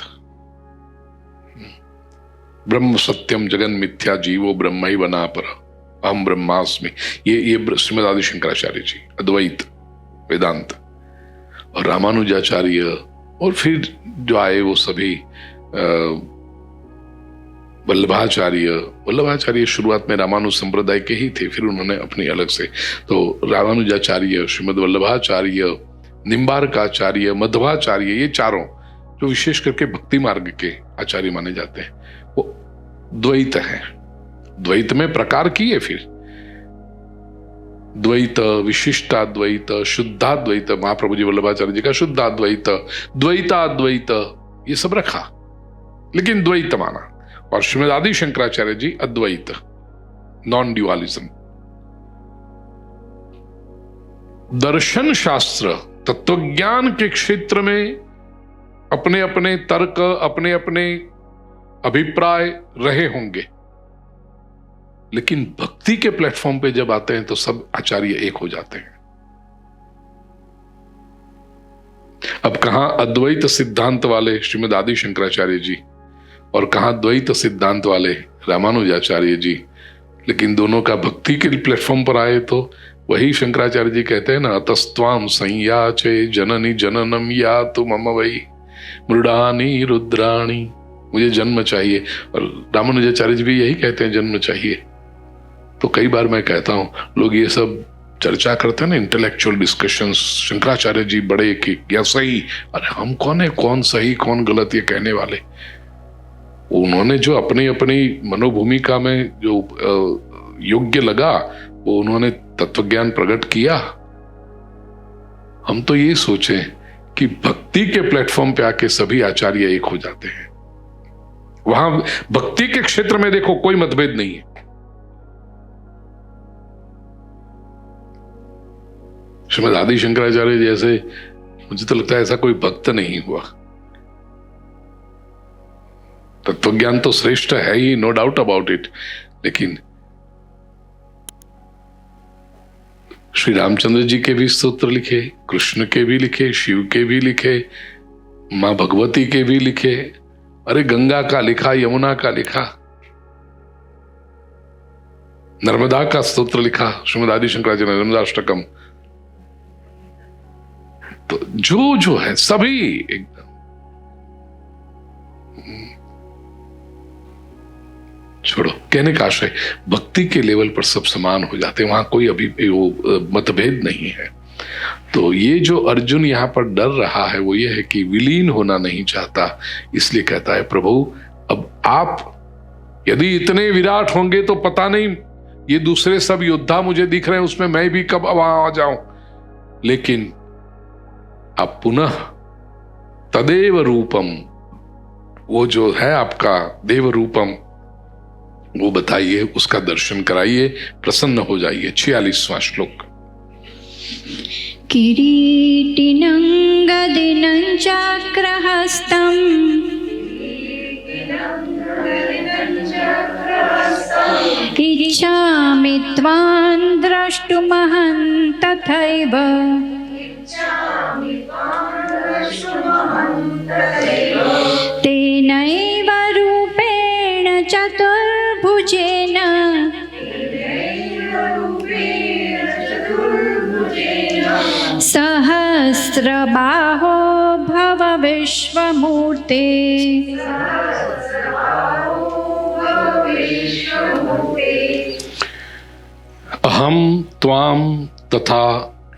S1: ब्रह्म सत्यम जगन मिथ्या जीवो ब्रह्मैव नापरः अहम ब्रह्मास्मि, ये श्रीमद् आदि शंकराचार्य जी अद्वैत वेदांत। और रामानुजाचार्य और फिर जो आए वो सभी वल्लभाचार्य शुरुआत में रामानुज संप्रदाय के ही थे, फिर उन्होंने अपनी अलग से, तो रामानुजाचार्य, श्रीमद् वल्लभाचार्य, निम्बार्काचार्य, मध्वाचार्य, ये चारों जो विशेष करके भक्ति मार्ग के आचार्य माने जाते हैं, वो द्वैत हैं। द्वैत में प्रकार किए, फिर द्वैत, विशिष्टाद्वैत, शुद्धाद्वैत, महाप्रभु जी वल्लभाचार्य जी का शुद्धाद्वैत, द्वैताद्वैत, ये सब रखा, लेकिन द्वैत माना। और श्रीमद् आदि शंकराचार्य जी अद्वैत, नॉन ड्युअलिज्म। दर्शन शास्त्र, तत्वज्ञान के क्षेत्र में अपने अपने तर्क, अपने अपने अभिप्राय रहे होंगे, लेकिन भक्ति के प्लेटफॉर्म पे जब आते हैं तो सब आचार्य एक हो जाते हैं। अब कहां अद्वैत सिद्धांत वाले श्रीमद् आदि शंकराचार्य जी और कहां द्वैत सिद्धांत वाले रामानुजाचार्य जी, लेकिन दोनों का भक्ति के प्लेटफॉर्म पर आए तो वही शंकराचार्य जी कहते हैं ना, अतस्त्वां संयाचे जननी जननम यातु मम वै मृडानि रुद्राणि। मुझे जन्म चाहिए, और रामानुजाचार्य जी भी यही कहते हैं, जन्म चाहिए। तो कई बार मैं कहता हूं, लोग ये सब चर्चा करते हैं ना, इंटेलेक्चुअल डिस्कशंस, शंकराचार्य जी बड़े कि या सही, अरे हम कौन है, कौन सही कौन गलत ये कहने वाले। उन्होंने जो अपनी अपनी मनोभूमिका में जो योग्य लगा वो उन्होंने तत्वज्ञान प्रकट किया। हम तो ये सोचें कि भक्ति के प्लेटफॉर्म पे आके सभी आचार्य एक हो जाते हैं। वहां भक्ति के क्षेत्र में देखो कोई मतभेद नहीं है। श्रीमद आदि शंकराचार्य जैसे, मुझे तो लगता है ऐसा कोई भक्त नहीं हुआ। तत्वज्ञान तो श्रेष्ठ है ही, नो डाउट अबाउट इट, लेकिन श्री रामचंद्र जी के भी स्तोत्र लिखे, कृष्ण के भी लिखे, शिव के भी लिखे, मां भगवती के भी लिखे, अरे गंगा का लिखा, यमुना का लिखा, नर्मदा का स्तोत्र लिखा, श्रीमद आदि शंकराचार्य नर्मदाष्टकम। तो जो है सभी एकदम छोड़ो, कहने का आशय भक्ति के लेवल पर सब समान हो जाते हैं, वहां कोई अभी वो मतभेद नहीं है। तो ये जो अर्जुन यहाँ पर डर रहा है वो ये है कि विलीन होना नहीं चाहता, इसलिए कहता है प्रभु अब आप यदि इतने विराट होंगे तो पता नहीं ये दूसरे सब योद्धा मुझे दिख रहे हैं उसमें मैं भी कब वहां आ जाऊं, लेकिन आप पुनः तदेव रूपम, वो जो है आपका देव रूपम, वो बताइए, उसका दर्शन कराइए, प्रसन्न हो जाइए। 46वां श्लोक।
S2: किरीटिनं गदिनं चक्रहस्तम् इच्छामि त्वां द्रष्टुमहं तथैव तेनैव रूपेण चतुर्भुजेन सहस्रबाहो भव विश्वमूर्ते।
S1: अहम त्वाम तथा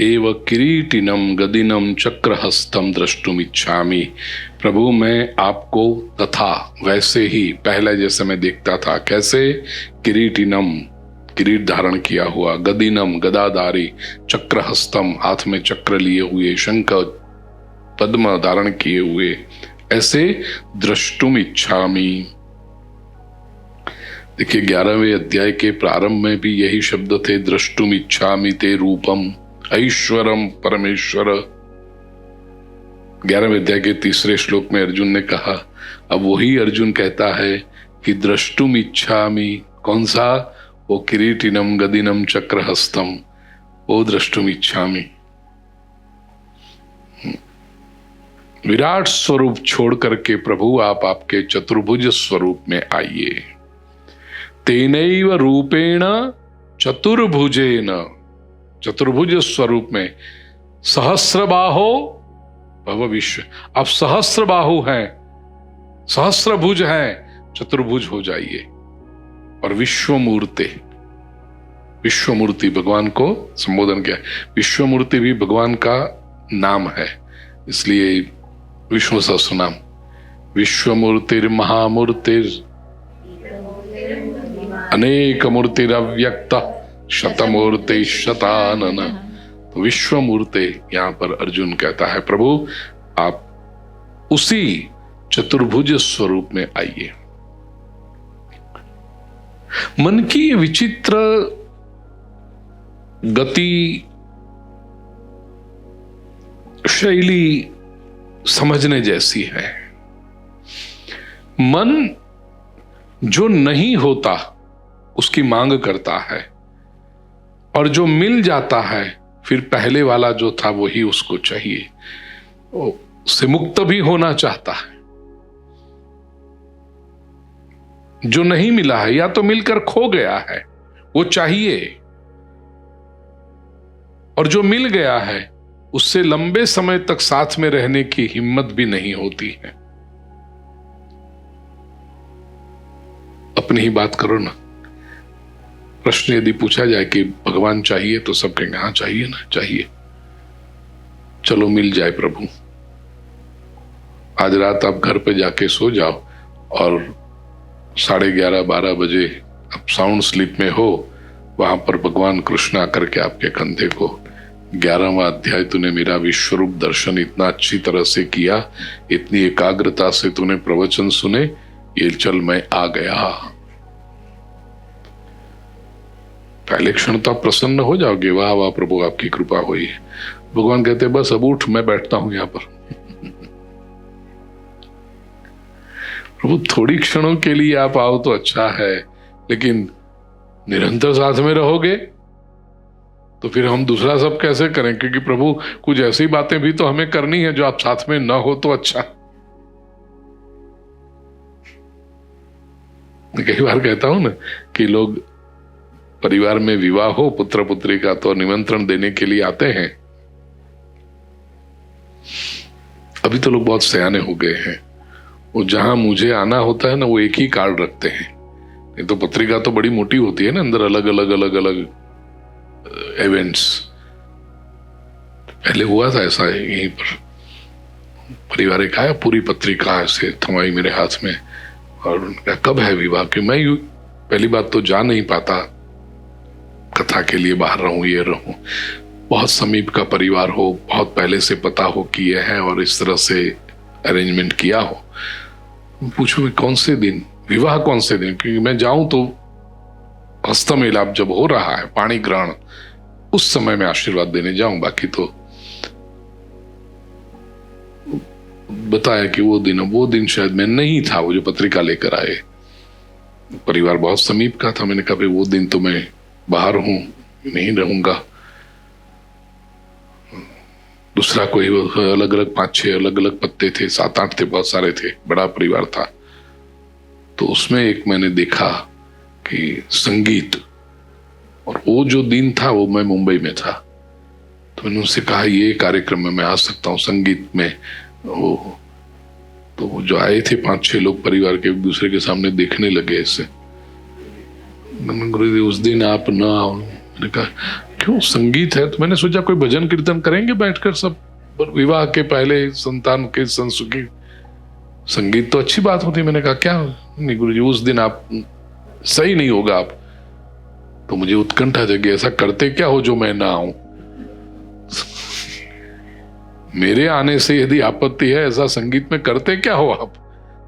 S1: एव किरीटिनम गदिनम चक्रहस्तम द्रष्टुमिच्छामि। प्रभु मैं आपको तथा वैसे ही पहले जैसे मैं देखता था, कैसे? किरीटिनम, किरीट धारण किया हुआ, गदिनम गदाधारी, चक्रहस्तम हाथ में चक्र लिए हुए, शंख पद्म धारण किए हुए, ऐसे द्रष्टुमिच्छामि। देखिए 11वें अध्याय के प्रारंभ में भी यही शब्द थे, द्रष्टुमिच्छामि ते रूपम ऐश्वरम परमेश्वर। 11वें अध्याय के 3 श्लोक में अर्जुन ने कहा, अब वही अर्जुन कहता है कि द्रष्टुमिच्छामि। कौन सा? वो किरीटिनम गदिनम चक्रहस्तम, वो द्रष्टुमिच्छामि। विराट स्वरूप छोड़ करके प्रभु आप आपके चतुर्भुज स्वरूप में आइए। तेनैव रूपेण चतुर्भुजेन, चतुर्भुज स्वरूप में, सहस्रबाहो भव विश्व। अब सहस्रबाहु हैं, सहस्रभुज हैं, चतुर्भुज हो जाइए। और विश्वमूर्ति, विश्वमूर्ति भगवान को संबोधन किया। विश्वमूर्ति भी भगवान का नाम है, इसलिए विष्णु सहस्रनाम। विश्वमूर्तिर महामूर्तिर अनेक मूर्तिर अव्यक्त शतमूर्ति शतानन। तो विश्वमूर्ति यहां पर अर्जुन कहता है प्रभु आप उसी चतुर्भुज स्वरूप में आइए। मन की ये विचित्र गति शैली समझने जैसी है। मन जो नहीं होता उसकी मांग करता है, और जो मिल जाता है फिर पहले वाला जो था वही उसको चाहिए, उससे मुक्त भी होना चाहता है। जो नहीं मिला है या तो मिलकर खो गया है वो चाहिए, और जो मिल गया है उससे लंबे समय तक साथ में रहने की हिम्मत भी नहीं होती है। अपनी ही बात करो ना, प्रश्न यदि पूछा जाए कि भगवान चाहिए तो सब कहेंगे हाँ चाहिए ना, चाहिए, चलो मिल जाए प्रभु। आज रात आप घर पे जाके सो जाओ और 11:30-12 बजे आप साउंड स्लीप में हो, वहां पर भगवान कृष्ण आकर के आपके कंधे को 11वां अध्याय तूने मेरा विश्वरूप दर्शन इतना अच्छी तरह से किया, इतनी एकाग्रता से तूने प्रवचन सुने, ये चल मैं आ गया। पहले क्षण तो आप प्रसन्न हो जाओगे, वाह वाह प्रभु आपकी कृपा हुई है। भगवान कहते बस अब उठ, मैं बैठता हूं यहां पर। प्रभु थोड़ी क्षणों के लिए आप आओ तो अच्छा है, लेकिन निरंतर साथ में रहोगे तो फिर हम दूसरा सब कैसे करें? क्योंकि प्रभु कुछ ऐसी बातें भी तो हमें करनी है जो आप साथ में ना हो तो अच्छा। कई बार कहता हूं ना कि लोग परिवार में विवाह हो पुत्र पुत्री का तो निमंत्रण देने के लिए आते हैं। अभी तो लोग बहुत सयाने हो गए हैं, वो जहां मुझे आना होता है ना वो एक ही कार्ड रखते हैं। नहीं तो पत्रिका तो बड़ी मोटी होती है ना, अंदर अलग अलग अलग अलग इवेंट्स। पहले हुआ था ऐसा यहीं पर, परिवार एक आया, पूरी पत्रिका ऐसे थमाई मेरे हाथ में और उनका कब है विवाह? कि मैं पहली बात तो जा नहीं पाता, कथा के लिए बाहर रहूं ये रहूं, बहुत समीप का परिवार हो, बहुत पहले से पता हो कि ये है और इस तरह से अरेंजमेंट किया हो। पूछो कौन से दिन विवाह, कौन से दिन? क्योंकि मैं जाऊं तो हस्तमेलाप जब हो रहा है, पाणी ग्रहण, उस समय मैं आशीर्वाद देने जाऊं, बाकी तो बताया कि वो दिन शायद मैं नहीं था, वो जो पत्रिका लेकर आए। परिवार बहुत समीप का था, मैंने कहा भाई वो दिन तो मैं बाहर हूं, नहीं रहूंगा। दूसरा कोई अलग अलग 5-6 अलग अलग पत्ते थे, 7-8 थे, बहुत सारे थे, बड़ा परिवार था। तो उसमें एक मैंने देखा कि संगीत, और वो जो दिन था वो मैं मुंबई में था, तो मैंने उनसे कहा ये कार्यक्रम में मैं आ सकता हूँ संगीत में। वो तो वो जो आए थे 5-6 लोग परिवार के, एक दूसरे के सामने देखने लगे ऐसे। गुरुदेव उस दिन आप ना आओ। मैंने कहा क्यों, संगीत है? तो मैंने सोचा कोई भजन कीर्तन करेंगे बैठकर सब, विवाह के पहले संतान के संसुखी, संगीत तो अच्छी बात होती। मैंने कहा क्या नहीं गुरुजी, उस दिन आप सही नहीं होगा आप। तो मुझे उत्कंठा जगी, ऐसा करते क्या हो जो मैं ना आऊं? मेरे आने से यदि आपत्ति है, ऐसा संगीत में करते क्या हो आप?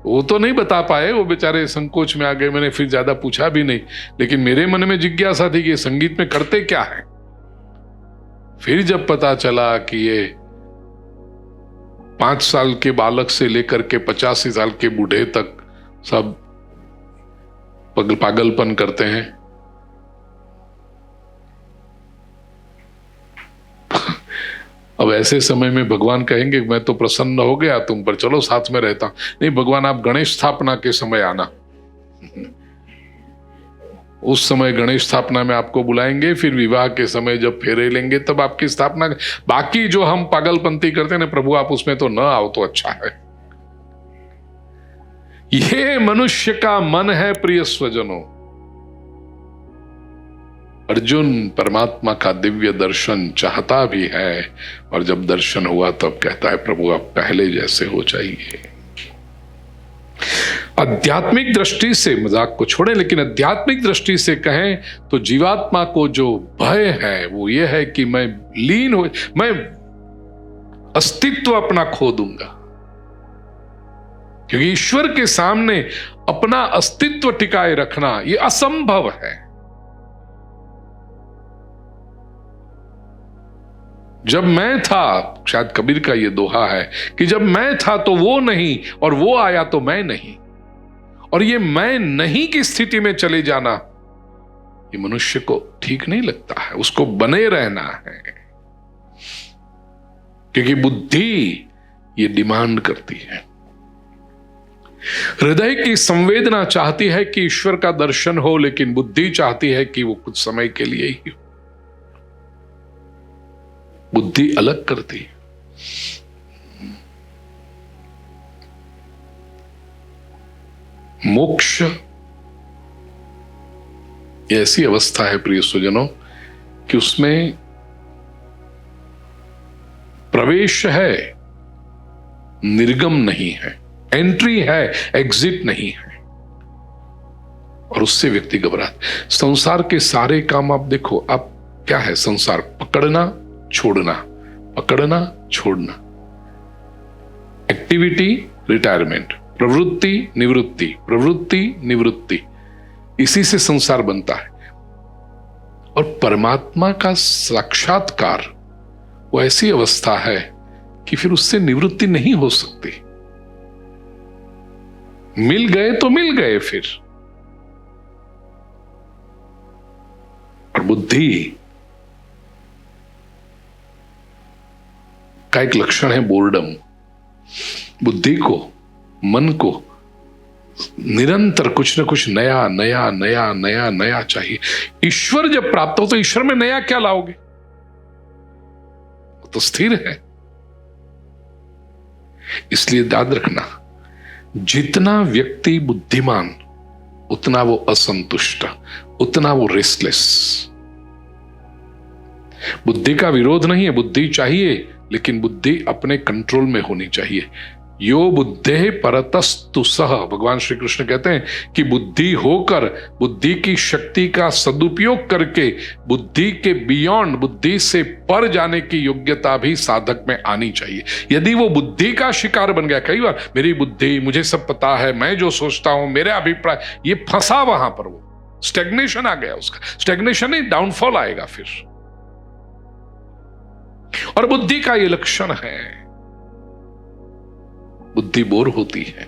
S1: वो तो नहीं बता पाए, वो बेचारे संकोच में आ गए। मैंने फिर ज्यादा पूछा भी नहीं, लेकिन मेरे मन में जिज्ञासा थी कि संगीत में करते क्या है। फिर जब पता चला कि ये 5 साल के बालक से लेकर के 85 साल के बूढ़े तक सब पागलपन करते हैं, अब ऐसे समय में भगवान कहेंगे मैं तो प्रसन्न हो गया तुम पर, चलो साथ में रहता। नहीं भगवान, आप गणेश स्थापना के समय आना, उस समय गणेश स्थापना में आपको बुलाएंगे, फिर विवाह के समय जब फेरे लेंगे तब आपकी स्थापना। बाकी जो हम पागलपंती करते हैं ना प्रभु, आप उसमें तो न आओ तो अच्छा है। ये मनुष्य का मन है प्रिय स्वजनों। अर्जुन परमात्मा का दिव्य दर्शन चाहता भी है, और जब दर्शन हुआ तब कहता है प्रभु आप पहले जैसे हो जाइए। आध्यात्मिक दृष्टि से, मजाक को छोड़ें, लेकिन आध्यात्मिक दृष्टि से कहें तो जीवात्मा को जो भय है वो ये है कि मैं लीन हो, मैं अस्तित्व अपना खो दूंगा। क्योंकि ईश्वर के सामने अपना अस्तित्व टिकाए रखना ये असंभव है। जब मैं था, शायद कबीर का ये दोहा है कि जब मैं था तो वो नहीं, और वो आया तो मैं नहीं। और ये मैं नहीं की स्थिति में चले जाना ये मनुष्य को ठीक नहीं लगता है, उसको बने रहना है। क्योंकि बुद्धि ये डिमांड करती है, हृदय की संवेदना चाहती है कि ईश्वर का दर्शन हो, लेकिन बुद्धि चाहती है कि वो कुछ समय के लिए ही हो। बुद्धि अलग करती है। मोक्ष ऐसी अवस्था है प्रिय स्वजनों कि उसमें प्रवेश है, निर्गम नहीं है, एंट्री है, एग्जिट नहीं है, और उससे व्यक्ति घबराता। संसार के सारे काम आप देखो, आप क्या है संसार? पकड़ना, छोड़ना, पकड़ना छोड़ना, एक्टिविटी रिटायरमेंट, प्रवृत्ति निवृत्ति, प्रवृत्ति निवृत्ति, इसी से संसार बनता है। और परमात्मा का साक्षात्कार वो ऐसी अवस्था है कि फिर उससे निवृत्ति नहीं हो सकती। मिल गए तो मिल गए फिर। और बुद्धि का एक लक्षण है बोर्डम। बुद्धि को, मन को निरंतर कुछ ना कुछ नया नया नया नया नया चाहिए। ईश्वर जब प्राप्त हो तो ईश्वर में नया क्या लाओगे? तो स्थिर है। इसलिए याद रखना, जितना व्यक्ति बुद्धिमान उतना वो असंतुष्ट, उतना वो रेस्टलेस। बुद्धि का विरोध नहीं है, बुद्धि चाहिए, लेकिन बुद्धि अपने कंट्रोल में होनी चाहिए। यो बुद्धे परतस्तु सह, भगवान श्री कृष्ण कहते हैं कि बुद्धि होकर, बुद्धि की शक्ति का सदुपयोग करके बुद्धि के बियॉन्ड, बुद्धि से पर जाने की योग्यता भी साधक में आनी चाहिए। यदि वो बुद्धि का शिकार बन गया, कई बार मेरी बुद्धि, मुझे सब पता है, मैं जो सोचता हूं, मेरे अभिप्राय, ये फंसा वहां पर, वो स्टेग्नेशन आ गया उसका। स्टेग्नेशन नहीं, डाउनफॉल आएगा फिर। और बुद्धि का ये लक्षण है, बुद्धि बोर होती है।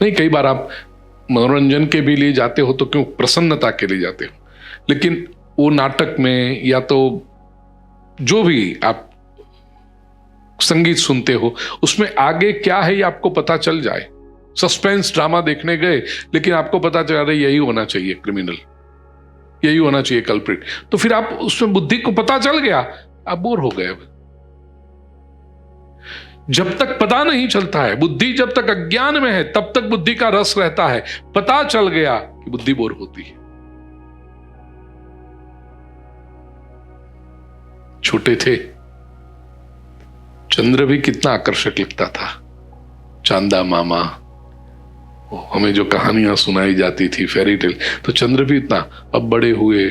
S1: नहीं, कई बार आप मनोरंजन के भी लिए जाते हो तो क्यों, प्रसन्नता के लिए जाते हो, लेकिन वो नाटक में या तो जो भी आप संगीत सुनते हो उसमें आगे क्या है ये आपको पता चल जाए। सस्पेंस ड्रामा देखने गए, लेकिन आपको पता चल रहा है यही होना चाहिए क्रिमिनल, यही होना चाहिए कल्प्रिट, तो फिर आप उसमें बुद्धि को पता चल गया, आप बोर हो गए। जब तक पता नहीं चलता है, बुद्धि जब तक अज्ञान में है तब तक बुद्धि का रस रहता है। पता चल गया कि बुद्धि बोर होती है। छोटे थे, चंद्र भी कितना आकर्षक लगता था। चांदा मामा, हमें जो कहानियां सुनाई जाती थी, फेरी टेल, तो चंद्र भी इतना। अब बड़े हुए,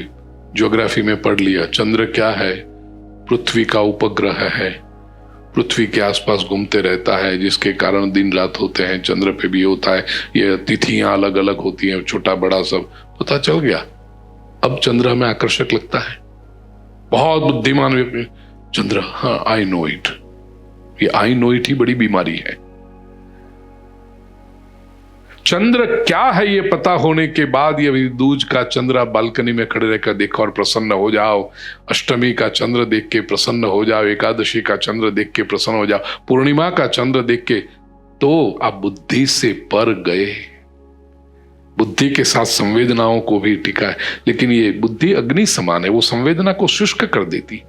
S1: ज्योग्राफी में पढ़ लिया, चंद्र क्या है? पृथ्वी का उपग्रह है, पृथ्वी के आसपास घूमते रहता है, जिसके कारण दिन रात होते हैं। चंद्र पे भी होता है, ये तिथियां अलग अलग होती हैं, छोटा बड़ा सब पता चल गया। अब चंद्र हमें आकर्षक लगता है। बहुत बुद्धिमान व्यक्ति, चंद्र, हाँ आई नो इट, ये आई नो इट ही बड़ी बीमारी है। चंद्र क्या है ये पता होने के बाद ये विदूज का चंद्र, आप बालकनी में खड़े रहकर देखो और प्रसन्न हो जाओ। अष्टमी का चंद्र देख के प्रसन्न हो जाओ, एकादशी का चंद्र देख के प्रसन्न हो जाओ, पूर्णिमा का चंद्र देख के, तो आप बुद्धि से पर गए। बुद्धि के साथ संवेदनाओं को भी टिका है, लेकिन ये बुद्धि अग्नि समान है, वो संवेदना को शुष्क कर देती।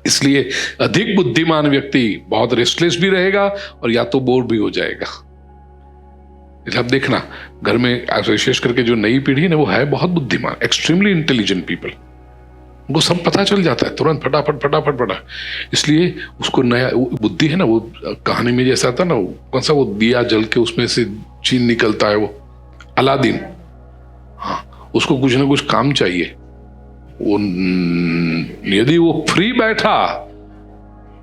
S1: इसलिए अधिक बुद्धिमान व्यक्ति बहुत रेस्टलेस भी रहेगा और या तो बोर भी हो जाएगा। आप देखना, घर में विशेष करके जो नई पीढ़ी है ना, वो है बहुत बुद्धिमान, एक्सट्रीमली इंटेलिजेंट पीपल। उनको सब पता चल जाता है तुरंत, फटाफट फटाफट फटाफट। इसलिए उसको नया बुद्धि है ना, वो कहानी में जैसा था ना, कौन सा वो दिया जल के उसमें से चीन निकलता है, वो अलादीन, हाँ, उसको कुछ ना कुछ काम चाहिए। वो यदि वो फ्री बैठा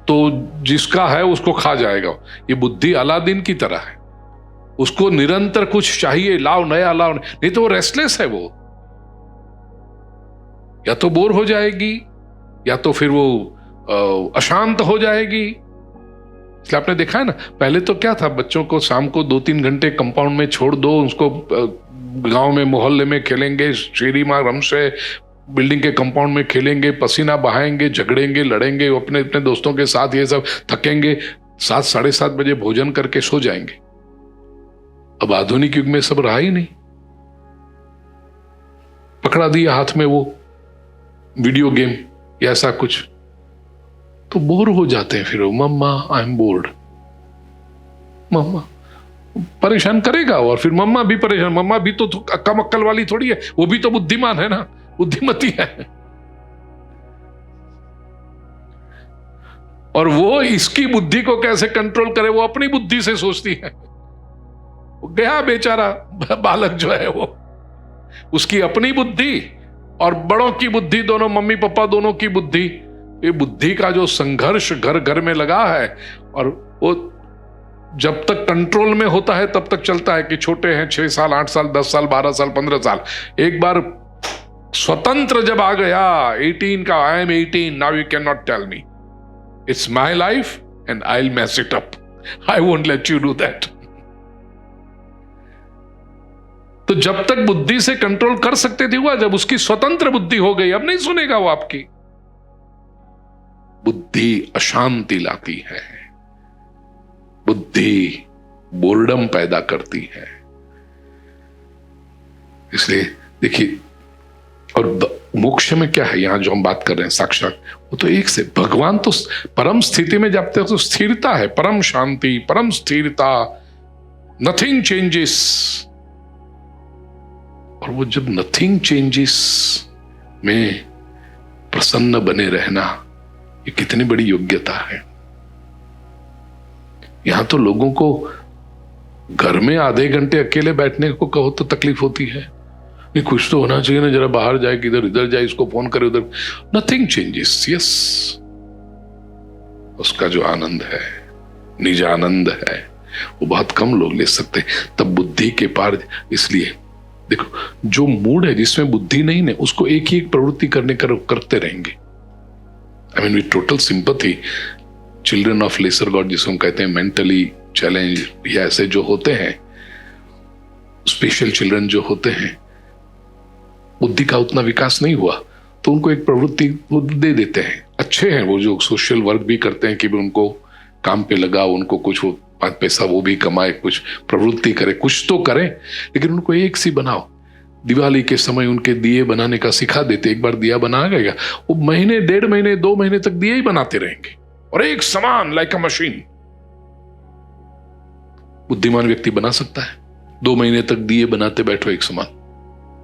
S1: तो जिसका है उसको खा जाएगा। ये बुद्धि अलादीन की तरह है, उसको निरंतर कुछ चाहिए, लाओ नया लाओ, नहीं तो वो रेस्टलेस है। वो या तो बोर हो जाएगी या तो फिर वो अशांत हो जाएगी। इसलिए आपने देखा है ना, पहले तो क्या था, बच्चों को शाम को 2-3 घंटे कंपाउंड में छोड़ दो, उसको गांव में मोहल्ले में खेलेंगे, शेरी मार हमसे बिल्डिंग के कंपाउंड में खेलेंगे, पसीना बहाएंगे, झगड़ेंगे, लड़ेंगे अपने अपने दोस्तों के साथ, ये सब थकेंगे, 7-7:30 बजे भोजन करके सो जाएंगे। अब आधुनिक युग में सब रहा ही नहीं। पकड़ा दिया हाथ में वो वीडियो गेम या ऐसा कुछ, तो बोर हो जाते हैं। फिर मम्मा आई एम बोर्ड, मम्मा परेशान करेगा और फिर मम्मा भी परेशान। मम्मा भी तो कम अक्कल वाली थोड़ी है, वो भी तो बुद्धिमान है ना, बुद्धिमती है। और वो इसकी बुद्धि को कैसे कंट्रोल करे, वो अपनी बुद्धि से सोचती है। वो गया बेचारा बालक जो है, वो उसकी अपनी बुद्धि और बड़ों की बुद्धि, दोनों मम्मी पापा दोनों की बुद्धि, ये बुद्धि का जो संघर्ष घर घर में लगा है, और वो जब तक कंट्रोल में होता है तब तक चलता है कि छोटे हैं 6 साल 8 साल 10 साल 12 साल 15 साल, एक बार स्वतंत्र जब आ गया 18 का, I am 18 now, you can not tell me, it's my life and I will mess it up, I won't let you do that. तो जब तक बुद्धि से कंट्रोल कर सकते थे हुआ, जब उसकी स्वतंत्र बुद्धि हो गई अब नहीं सुनेगा वो आपकी। बुद्धि अशांति लाती है, बुद्धि बोर्डम पैदा करती है। इसलिए देखिए, और मोक्ष में क्या है, यहां जो हम बात कर रहे हैं साक्षात, वो तो एक से भगवान तो परम स्थिति में जाते हैं तो स्थिरता है, परम शांति, परम स्थिरता, नथिंग चेंजेस। और वो जब नथिंग चेंजेस में प्रसन्न बने रहना, ये कितनी बड़ी योग्यता है। यहां तो लोगों को घर में आधे घंटे अकेले बैठने को कहो तो तकलीफ होती है, नहीं कुछ तो होना चाहिए ना, जरा बाहर जाए, किधर इधर जाए, इसको फोन करे उधर, नथिंग चेंजेस। यस, उसका जो आनंद है, निज आनंद है, वो बहुत कम लोग ले सकते। तब बुद्धि के पार। इसलिए देखो, जो मूड है जिसमें बुद्धि नहीं है, उसको एक ही एक प्रवृत्ति करते रहेंगे। I mean with total sympathy, children of lesser God जिसको हम कहते हैं, मेंटली चैलेंज या ऐसे जो होते हैं, स्पेशल चिल्ड्रन जो होते हैं, बुद्धि का उतना विकास नहीं हुआ तो उनको एक प्रवृत्ति दे देते हैं। अच्छे हैं वो जो सोशल वर्क भी करते हैं कि भी उनको काम पे लगाओ, उनको कुछ वो 5 पैसा वो भी कमाए, कुछ प्रवृत्ति करे, कुछ तो करें, लेकिन उनको एक सी बनाओ। दिवाली के समय उनके दिए बनाने का सिखा देते, एक बार दिया बना गया, वो महीने 1.5 महीने 2 महीने तक दिए ही बनाते रहेंगे, और एक समान लाइक अ मशीन। बुद्धिमान व्यक्ति बना सकता है 2 महीने तक दिए बनाते बैठो एक समान?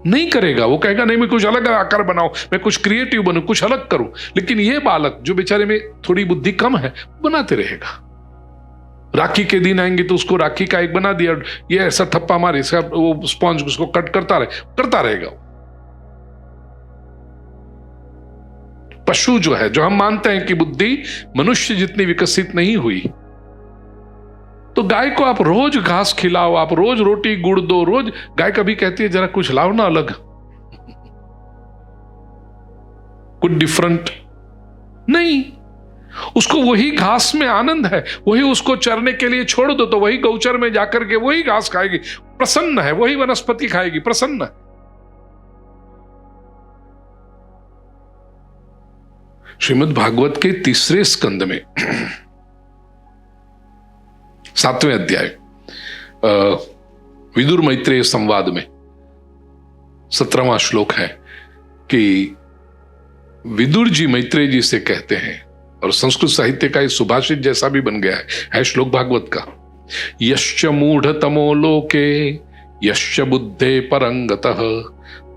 S1: नहीं करेगा। वो कहेगा नहीं, मैं कुछ अलग आकार बनाऊं, मैं कुछ क्रिएटिव बनूं, कुछ अलग करूं। लेकिन ये बालक जो बेचारे में थोड़ी बुद्धि कम है, बनाते रहेगा। राखी के दिन आएंगे तो उसको राखी का एक बना दिया, ये ऐसा थप्पा मारे, इसका वो स्पॉन्ज उसको कट करता रहेगा। पशु जो है, जो हम मानते हैं कि बुद्धि मनुष्य जितनी विकसित नहीं हुई, तो गाय को आप रोज घास खिलाओ, आप रोज रोटी गुड़ दो, रोज गाय कभी कहती है जरा कुछ लाओ ना अलग, कुछ डिफरेंट नहीं। उसको वही घास में आनंद है, वही उसको चरने के लिए छोड़ दो तो वही गौचर में जाकर के वही घास खाएगी, प्रसन्न है, वही वनस्पति खाएगी, प्रसन्न है। श्रीमद् भागवत के 3 स्कंद में 7वें अध्याय विदुर मैत्रेय संवाद में 17वां श्लोक है कि विदुर जी मैत्रेय जी से कहते हैं, और संस्कृत साहित्य का इस सुभाषित जैसा भी बन गया है श्लोक भागवत का, यश्च मूढ़तमो लोके यश्च बुद्धे परंगतः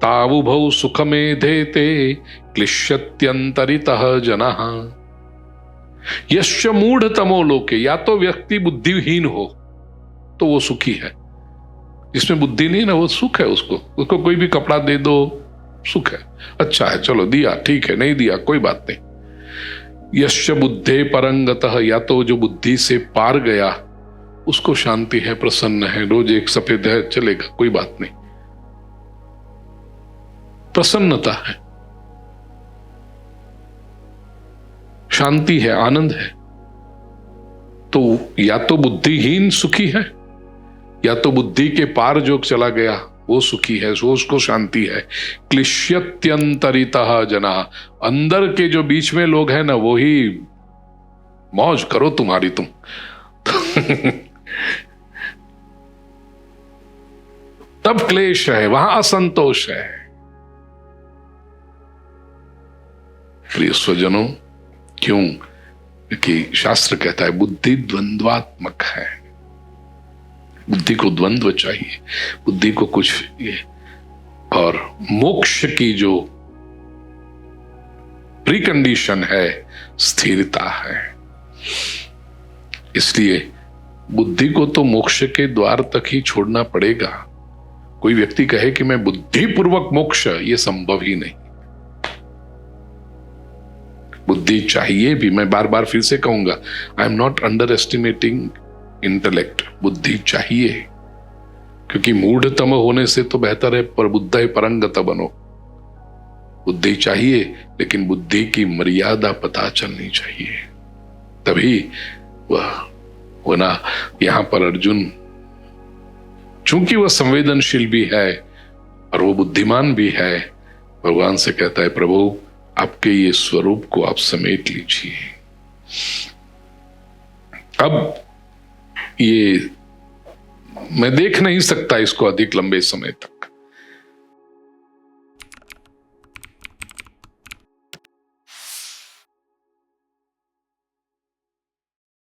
S1: तावुभौ सुखमेधेते क्लिश्यत्यंतरितः जनः। यश्च मूढ़तमो लोके, या तो व्यक्ति बुद्धिहीन हो तो वो सुखी है, जिसमें बुद्धि नहीं ना वो सुख है, उसको कोई भी कपड़ा दे दो सुख है, अच्छा है, चलो दिया ठीक है, नहीं दिया कोई बात नहीं। यश्च बुद्धे परंगतः, या तो जो बुद्धि से पार गया उसको शांति है, प्रसन्न है, रोज एक सफेद है चलेगा, कोई बात नहीं, प्रसन्नता है, शांति है, आनंद है। तो या तो बुद्धिहीन सुखी है, या तो बुद्धि के पार जो चला गया वो सुखी है, वो उसको शांति है। क्लिश्यत्यंतरितः जना, अंदर के जो बीच में लोग हैं ना, वो ही मौज करो तुम्हारी तुम तब क्लेश है, वहां असंतोष है। प्रिय स्वजनों, क्यों? क्योंकि शास्त्र कहता है बुद्धि द्वंद्वात्मक है, बुद्धि को द्वंद्व चाहिए, बुद्धि को कुछ ये, और मोक्ष की जो प्रीकंडीशन है स्थिरता है। इसलिए बुद्धि को तो मोक्ष के द्वार तक ही छोड़ना पड़ेगा। कोई व्यक्ति कहे कि मैं बुद्धिपूर्वक मोक्ष, ये संभव ही नहीं। बुद्धि चाहिए भी, मैं बार बार फिर से कहूंगा, I am not under estimating intellect. बुद्धि चाहिए, क्योंकि मूढ़तम होने से तो बेहतर है पर बुद्धि परंगत बनो। बुद्धि चाहिए, लेकिन बुद्धि की मर्यादा पता चलनी चाहिए, तभी वह ना। यहां पर अर्जुन चूंकि वह संवेदनशील भी है और वो बुद्धिमान भी है, भगवान से कहता है प्रभु आपके ये स्वरूप को आप समेट लीजिए। अब ये मैं देख नहीं सकता इसको अधिक लंबे समय तक,